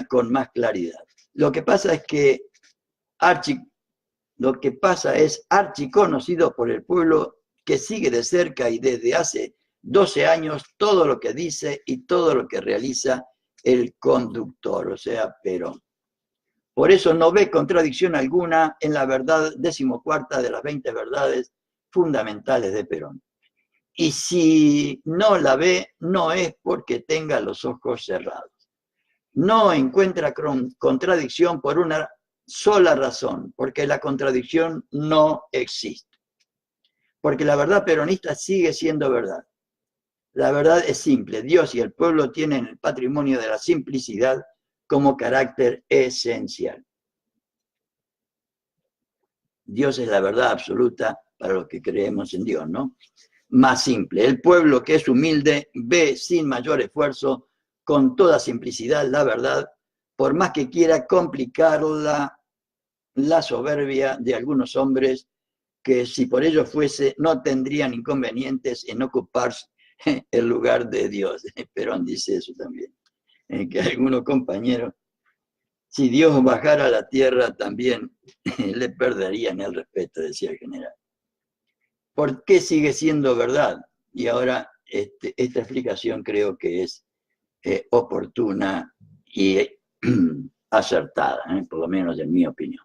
con más claridad. Lo que pasa es archiconocido por el pueblo que sigue de cerca y desde hace 12 años todo lo que dice y todo lo que realiza el conductor, o sea, Perón. Por eso no ve contradicción alguna en la verdad 14ª de las 20 verdades fundamentales de Perón. Y si no la ve, no es porque tenga los ojos cerrados. No encuentra contradicción por una sola razón, porque la contradicción no existe. Porque la verdad peronista sigue siendo verdad. La verdad es simple. Dios y el pueblo tienen el patrimonio de la simplicidad como carácter esencial. Dios es la verdad absoluta para los que creemos en Dios, ¿no? Más simple. El pueblo que es humilde ve sin mayor esfuerzo, con toda simplicidad, la verdad, por más que quiera complicarla la soberbia de algunos hombres que si por ello fuese no tendrían inconvenientes en ocuparse el lugar de Dios. Perón dice eso también, que algunos compañeros, si Dios bajara a la tierra también le perderían el respeto, decía el general. ¿Por qué sigue siendo verdad? Y ahora esta explicación creo que es oportuna y acertada, por lo menos en mi opinión.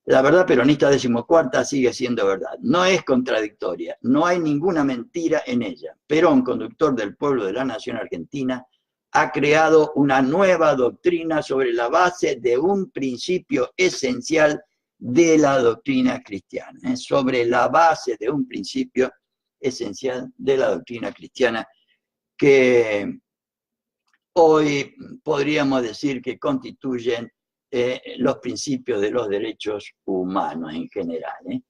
La verdad peronista 14ª sigue siendo verdad. No es contradictoria, no hay ninguna mentira en ella. Perón, conductor del pueblo de la nación argentina, ha creado una nueva doctrina sobre la base de un principio esencial de la doctrina cristiana, sobre la base de un principio esencial de la doctrina cristiana que hoy podríamos decir que constituyen los principios de los derechos humanos en general.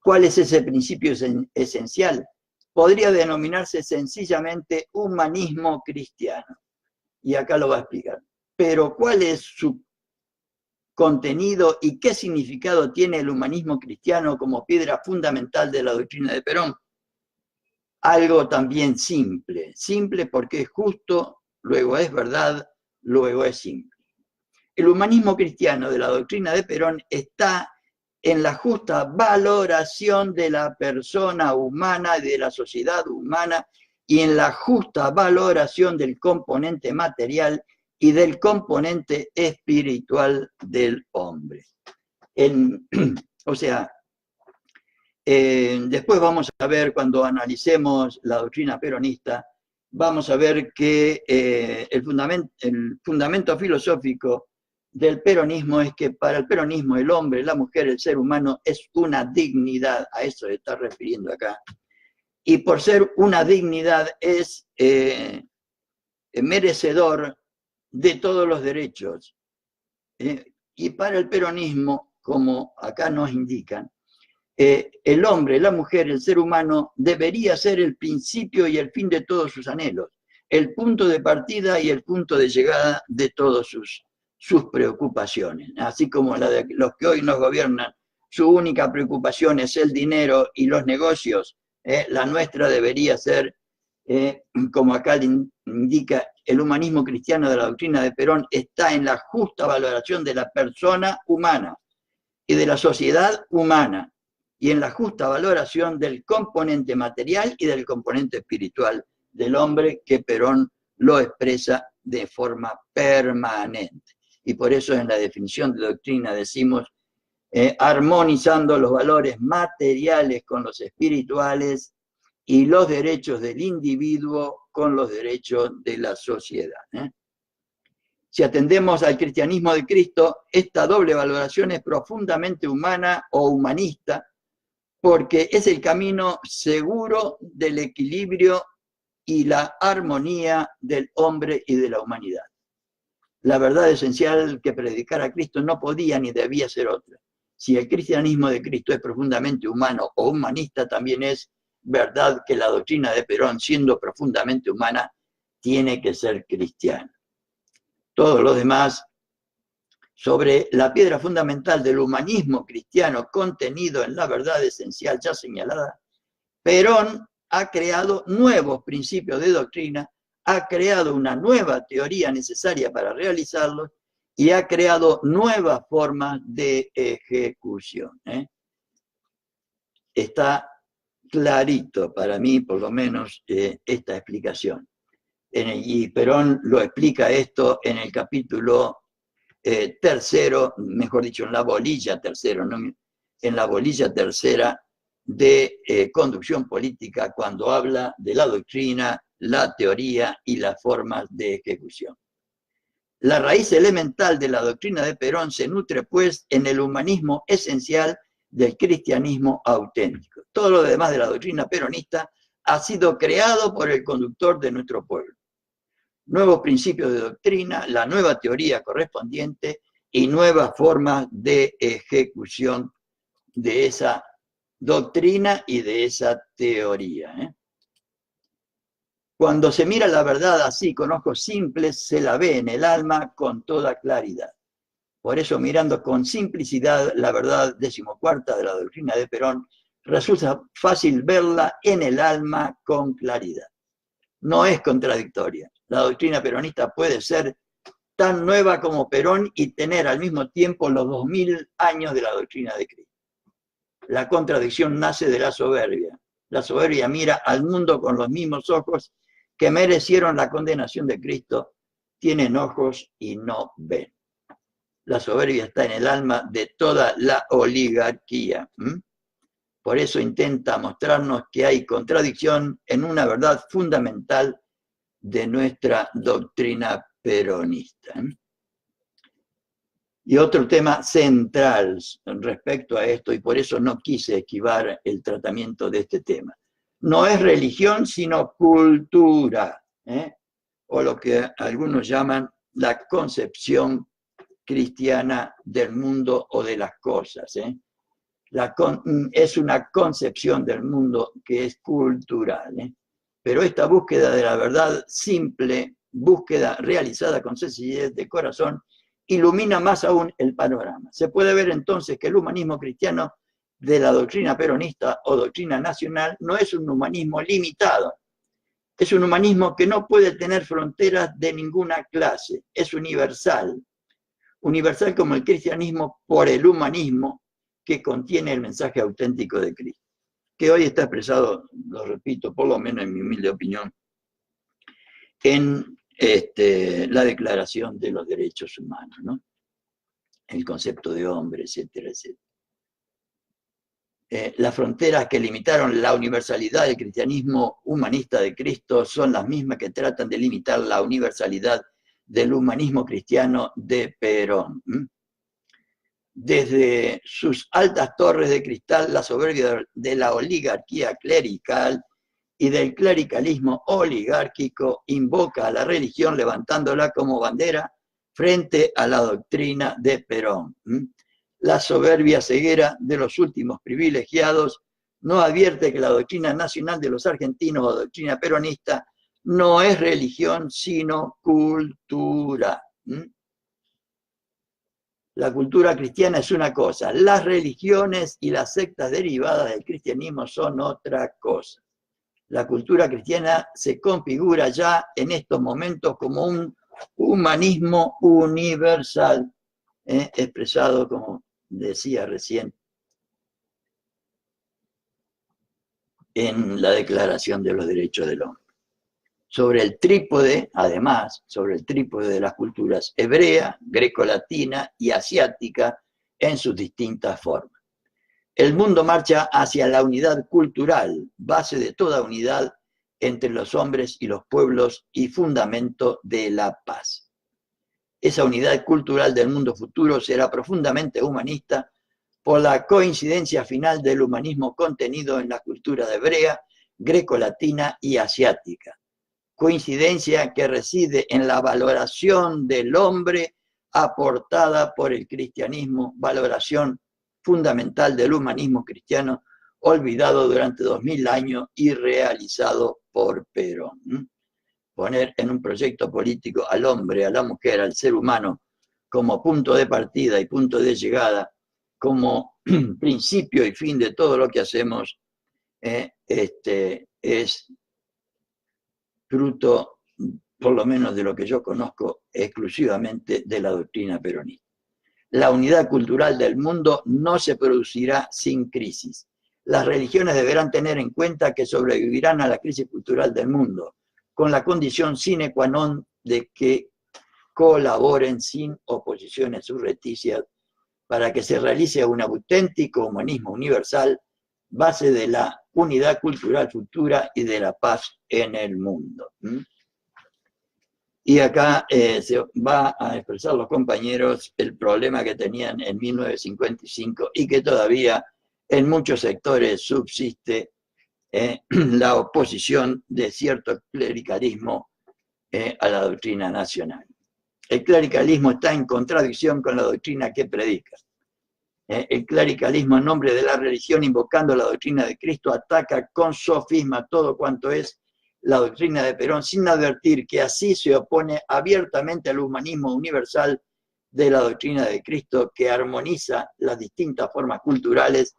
¿Cuál es ese principio esencial? Podría denominarse sencillamente humanismo cristiano. Y acá lo va a explicar. pero ¿cuál es su contenido y qué significado tiene el humanismo cristiano como piedra fundamental de la doctrina de Perón? Algo también simple, simple porque es justo, luego es verdad, luego es simple. El humanismo cristiano de la doctrina de Perón está en la justa valoración de la persona humana y de la sociedad humana y en la justa valoración del componente material y del componente espiritual del hombre. O sea, después vamos a ver, cuando analicemos la doctrina peronista, vamos a ver que el fundamento filosófico del peronismo es que para el peronismo el hombre, la mujer, el ser humano es una dignidad, a eso se está refiriendo acá, y por ser una dignidad es merecedor de todos los derechos. Y para el peronismo, como acá nos indican, el hombre, la mujer, el ser humano debería ser el principio y el fin de todos sus anhelos, el punto de partida y el punto de llegada de todas sus preocupaciones. Así como la de los que hoy nos gobiernan, su única preocupación es el dinero y los negocios, la nuestra debería ser, como acá indica, el humanismo cristiano de la doctrina de Perón está en la justa valoración de la persona humana y de la sociedad humana, y en la justa valoración del componente material y del componente espiritual del hombre, que Perón lo expresa de forma permanente. Y por eso en la definición de doctrina decimos armonizando los valores materiales con los espirituales y los derechos del individuo con los derechos de la sociedad. Si atendemos al cristianismo de Cristo, esta doble valoración es profundamente humana o humanista, porque es el camino seguro del equilibrio y la armonía del hombre y de la humanidad. La verdad esencial que predicar a Cristo no podía ni debía ser otra. Si el cristianismo de Cristo es profundamente humano o humanista, también es verdad que la doctrina de Perón, siendo profundamente humana, tiene que ser cristiana. Todo lo demás sobre la piedra fundamental del humanismo cristiano contenido en la verdad esencial ya señalada, Perón ha creado nuevos principios de doctrina, ha creado una nueva teoría necesaria para realizarlos y ha creado nuevas formas de ejecución. Está clarito para mí, por lo menos, esta explicación. Y Perón lo explica esto en el capítulo tercero, mejor dicho, en la bolilla tercero, ¿no? En la bolilla tercera de conducción política, cuando habla de la doctrina, la teoría y las formas de ejecución. La raíz elemental de la doctrina de Perón se nutre, pues, en el humanismo esencial del cristianismo auténtico. Todo lo demás de la doctrina peronista ha sido creado por el conductor de nuestro pueblo. Nuevos principios de doctrina, la nueva teoría correspondiente y nuevas formas de ejecución de esa doctrina y de esa teoría. Cuando se mira la verdad así, con ojos simples, se la ve en el alma con toda claridad. Por eso, mirando con simplicidad la verdad 14ª de la doctrina de Perón, resulta fácil verla en el alma con claridad. No es contradictoria. La doctrina peronista puede ser tan nueva como Perón y tener al mismo tiempo los 2000 años de la doctrina de Cristo. La contradicción nace de la soberbia. La soberbia mira al mundo con los mismos ojos que merecieron la condenación de Cristo. Tienen ojos y no ven. La soberbia está en el alma de toda la oligarquía. Por eso intenta mostrarnos que hay contradicción en una verdad fundamental de nuestra doctrina peronista. Y otro tema central respecto a esto, y por eso no quise esquivar el tratamiento de este tema. No es religión, sino cultura, o lo que algunos llaman la concepción cristiana del mundo o de las cosas. Es una concepción del mundo que es cultural. Pero esta búsqueda de la verdad simple búsqueda realizada con sencillez de corazón ilumina más aún el panorama. Se puede ver entonces que el humanismo cristiano de la doctrina peronista o doctrina nacional no es un humanismo limitado, es un humanismo que no puede tener fronteras de ninguna clase, es universal, universal como el cristianismo por el humanismo que contiene el mensaje auténtico de Cristo, que hoy está expresado, lo repito, por lo menos en mi humilde opinión, en la Declaración de los Derechos Humanos, ¿no? El concepto de hombre, etcétera, etcétera. Las fronteras que limitaron la universalidad del cristianismo humanista de Cristo son las mismas que tratan de limitar la universalidad del humanismo cristiano de Perón. Desde sus altas torres de cristal, la soberbia de la oligarquía clerical y del clericalismo oligárquico invoca a la religión levantándola como bandera frente a la doctrina de Perón. La soberbia ceguera de los últimos privilegiados no advierte que la doctrina nacional de los argentinos o doctrina peronista no es religión, sino cultura. La cultura cristiana es una cosa, las religiones y las sectas derivadas del cristianismo son otra cosa. La cultura cristiana se configura ya en estos momentos como un humanismo universal, expresado, como decía recién, en la Declaración de los Derechos del Hombre. Sobre el trípode, además, sobre el trípode de las culturas hebrea, grecolatina y asiática en sus distintas formas. El mundo marcha hacia la unidad cultural, base de toda unidad entre los hombres y los pueblos y fundamento de la paz. Esa unidad cultural del mundo futuro será profundamente humanista por la coincidencia final del humanismo contenido en la cultura hebrea, grecolatina y asiática. Coincidencia que reside en la valoración del hombre aportada por el cristianismo, valoración fundamental del humanismo cristiano, olvidado durante 2000 años y realizado por Perón. Poner en un proyecto político al hombre, a la mujer, al ser humano, como punto de partida y punto de llegada, como principio y fin de todo lo que hacemos, es fruto, por lo menos de lo que yo conozco, exclusivamente de la doctrina peronista. La unidad cultural del mundo no se producirá sin crisis. Las religiones deberán tener en cuenta que sobrevivirán a la crisis cultural del mundo, con la condición sine qua non de que colaboren sin oposiciones subrepticias para que se realice un auténtico humanismo universal, base de la unidad cultural futura y de la paz en el mundo. Y acá se va a expresar los compañeros el problema que tenían en 1955 y que todavía en muchos sectores subsiste la oposición de cierto clericalismo a la doctrina nacional. El clericalismo está en contradicción con la doctrina que predica. El clericalismo en nombre de la religión, invocando la doctrina de Cristo, ataca con sofisma todo cuanto es la doctrina de Perón, sin advertir que así se opone abiertamente al humanismo universal de la doctrina de Cristo, que armoniza las distintas formas culturales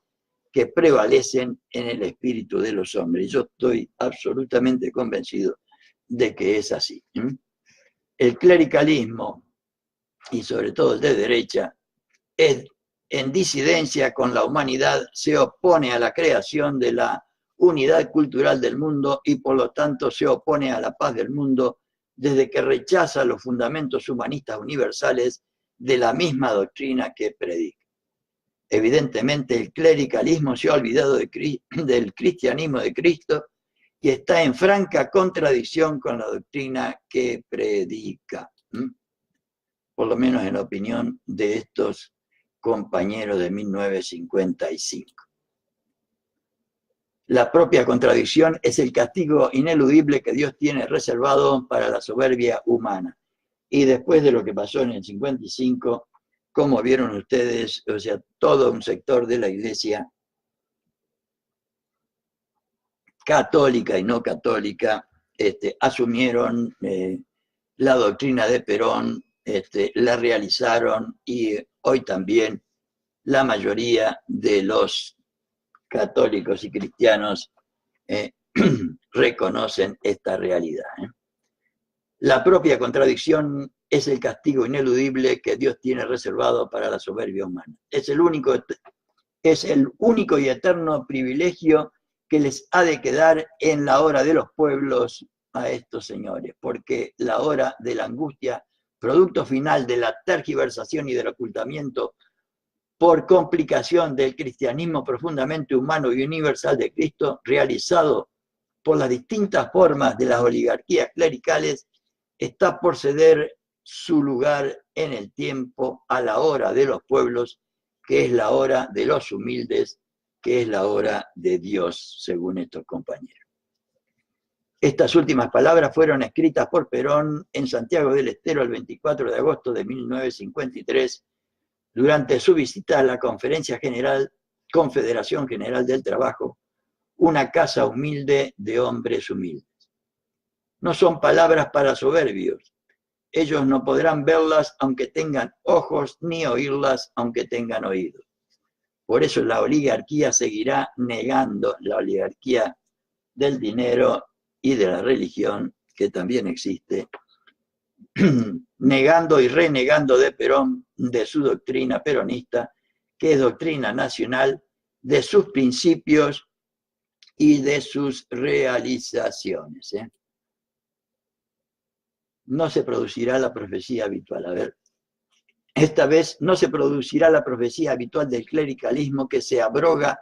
que prevalecen en el espíritu de los hombres. Yo estoy absolutamente convencido de que es así. El clericalismo, y sobre todo el de derecha, es en disidencia con la humanidad, se opone a la creación de la unidad cultural del mundo y por lo tanto se opone a la paz del mundo desde que rechaza los fundamentos humanistas universales de la misma doctrina que predica. Evidentemente el clericalismo se ha olvidado del cristianismo de Cristo y está en franca contradicción con la doctrina que predica. Por lo menos en la opinión de estos compañeros de 1955. La propia contradicción es el castigo ineludible que Dios tiene reservado para la soberbia humana. Y después de lo que pasó en el 55, como vieron ustedes, o sea, todo un sector de la iglesia católica y no católica asumieron la doctrina de Perón la realizaron y hoy también la mayoría de los católicos y cristianos reconocen esta realidad. La propia contradicción es el castigo ineludible que Dios tiene reservado para la soberbia humana. Es el único y eterno privilegio que les ha de quedar en la hora de los pueblos a estos señores, porque la hora de la angustia, producto final de la tergiversación y del ocultamiento por complicación del cristianismo profundamente humano y universal de Cristo, realizado por las distintas formas de las oligarquías clericales, está por ceder su lugar en el tiempo a la hora de los pueblos, que es la hora de los humildes, que es la hora de Dios, según estos compañeros. Estas últimas palabras fueron escritas por Perón en Santiago del Estero el 24 de agosto de 1953, durante su visita a la Confederación General del Trabajo, una casa humilde de hombres humildes. No son palabras para soberbios. Ellos no podrán verlas aunque tengan ojos, ni oírlas aunque tengan oídos. Por eso la oligarquía seguirá negando, la oligarquía del dinero y de la religión, que también existe, negando y renegando de Perón, de su doctrina peronista, que es doctrina nacional, de sus principios y de sus realizaciones. No se producirá la profecía habitual. A ver, esta vez no se producirá la profecía habitual del clericalismo que se abroga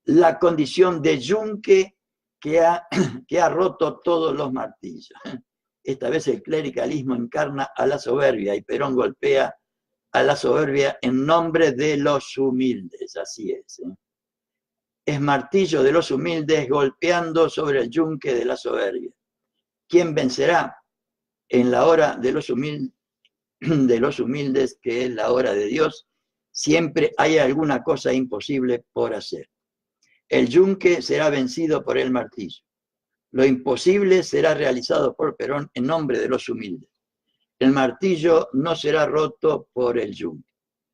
la condición de yunque que ha roto todos los martillos. Esta vez el clericalismo encarna a la soberbia y Perón golpea a la soberbia en nombre de los humildes. Así es. Es martillo de los humildes golpeando sobre el yunque de la soberbia. ¿Quién vencerá? En la hora de los humildes, que es la hora de Dios, siempre hay alguna cosa imposible por hacer. El yunque será vencido por el martillo. Lo imposible será realizado por Perón en nombre de los humildes. El martillo no será roto por el yunque.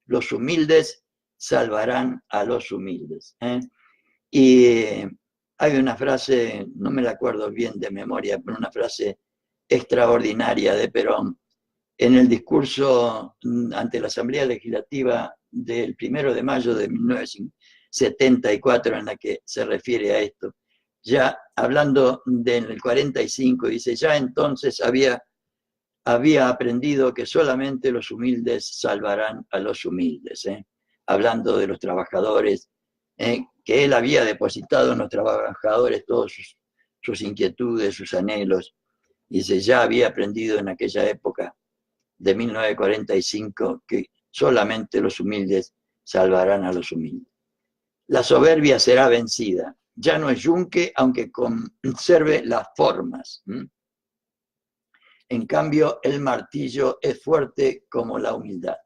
Los humildes salvarán a los humildes. Y hay una frase, no me la acuerdo bien de memoria, pero una frase extraordinaria de Perón en el discurso ante la Asamblea Legislativa del 1 de mayo de 1974, en la que se refiere a esto. Ya hablando del 45, dice, ya entonces había aprendido que solamente los humildes salvarán a los humildes, hablando de los trabajadores, que él había depositado en los trabajadores todas sus inquietudes, sus anhelos. Dice, ya había aprendido en aquella época de 1945 que solamente los humildes salvarán a los humildes. La soberbia será vencida. Ya no es yunque, aunque conserve las formas. En cambio, el martillo es fuerte como la humildad.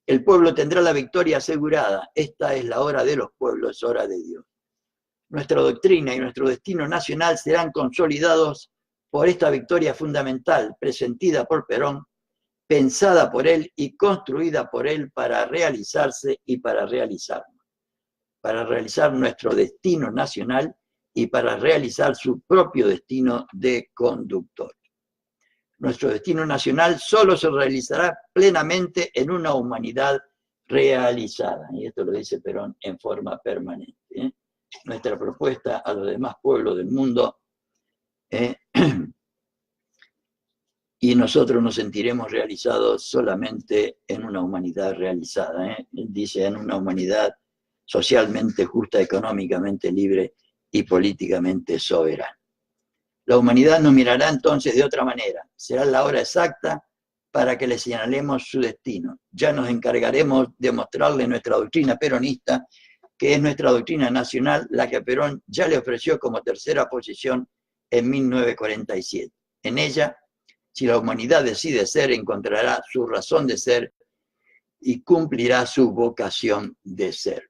El pueblo tendrá la victoria asegurada. Esta es la hora de los pueblos, hora de Dios. Nuestra doctrina y nuestro destino nacional serán consolidados por esta victoria fundamental, presentida por Perón, pensada por él y construida por él para realizarse y para realizarnos. Para realizar nuestro destino nacional y para realizar su propio destino de conductor. Nuestro destino nacional solo se realizará plenamente en una humanidad realizada. Y esto lo dice Perón en forma permanente. Nuestra propuesta a los demás pueblos del mundo, y nosotros nos sentiremos realizados solamente en una humanidad realizada. Dice, en una humanidad socialmente justa, económicamente libre y políticamente soberana. La humanidad nos mirará entonces de otra manera. Será la hora exacta para que le señalemos su destino. Ya nos encargaremos de mostrarle nuestra doctrina peronista, que es nuestra doctrina nacional, la que Perón ya le ofreció como tercera posición en 1947. En ella, si la humanidad decide ser, encontrará su razón de ser y cumplirá su vocación de ser.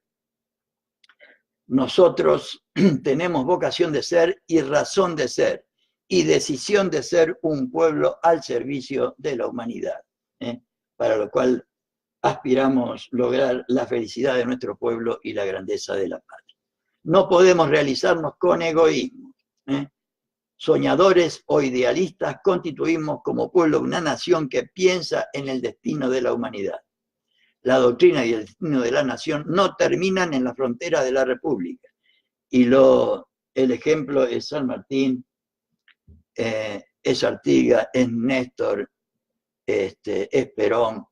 Nosotros tenemos vocación de ser y razón de ser, y decisión de ser un pueblo al servicio de la humanidad, para lo cual aspiramos lograr la felicidad de nuestro pueblo y la grandeza de la patria. No podemos realizarnos con egoísmo. Soñadores o idealistas, constituimos como pueblo una nación que piensa en el destino de la humanidad. La doctrina y el destino de la nación no terminan en la frontera de la República. Y el ejemplo es San Martín, es Artigas, es Néstor, es Perón,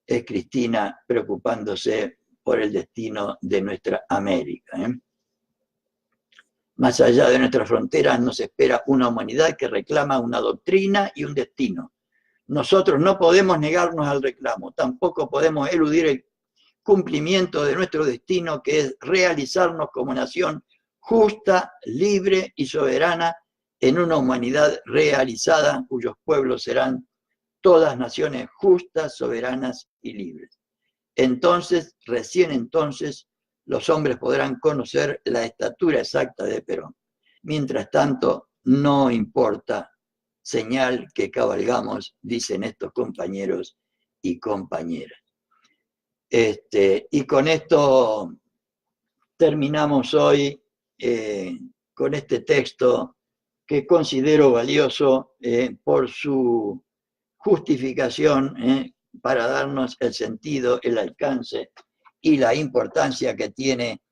es Cristina preocupándose por el destino de nuestra América. Más allá de nuestras fronteras nos espera una humanidad que reclama una doctrina y un destino. Nosotros no podemos negarnos al reclamo, tampoco podemos eludir el cumplimiento de nuestro destino, que es realizarnos como nación justa, libre y soberana en una humanidad realizada, cuyos pueblos serán todas naciones justas, soberanas y libres. Entonces, recién entonces, los hombres podrán conocer la estatura exacta de Perón. Mientras tanto, no importa señal que cabalgamos, dicen estos compañeros y compañeras. Y con esto terminamos hoy con este texto que considero valioso por su justificación para darnos el sentido, el alcance y la importancia que tiene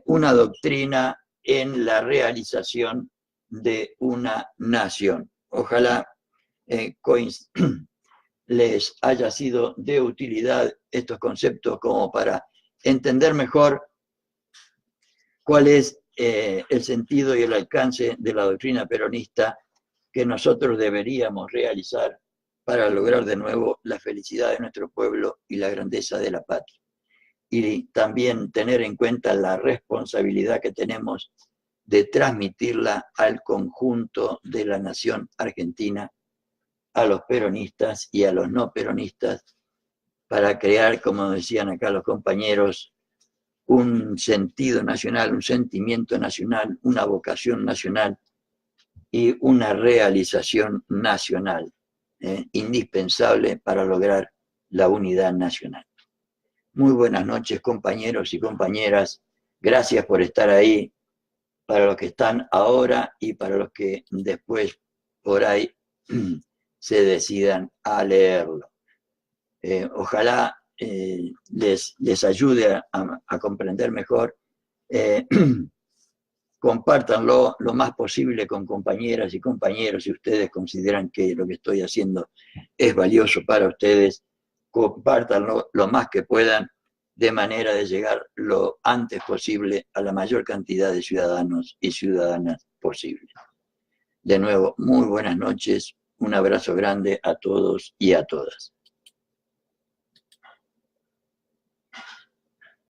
una doctrina en la realización de una nación. Ojalá les haya sido de utilidad estos conceptos como para entender mejor cuál es el sentido y el alcance de la doctrina peronista que nosotros deberíamos realizar para lograr de nuevo la felicidad de nuestro pueblo y la grandeza de la patria. Y también tener en cuenta la responsabilidad que tenemos de transmitirla al conjunto de la nación argentina, a los peronistas y a los no peronistas, para crear, como decían acá los compañeros, un sentido nacional, un sentimiento nacional, una vocación nacional y una realización nacional, indispensable para lograr la unidad nacional. Muy buenas noches, compañeros y compañeras. Gracias por estar ahí, para los que están ahora y para los que después por ahí se decidan a leerlo. Ojalá les ayude a comprender mejor. Compártanlo lo más posible con compañeras y compañeros si ustedes consideran que lo que estoy haciendo es valioso para ustedes. Compártanlo lo más que puedan, de manera de llegar lo antes posible a la mayor cantidad de ciudadanos y ciudadanas posible. De nuevo, muy buenas noches, un abrazo grande a todos y a todas.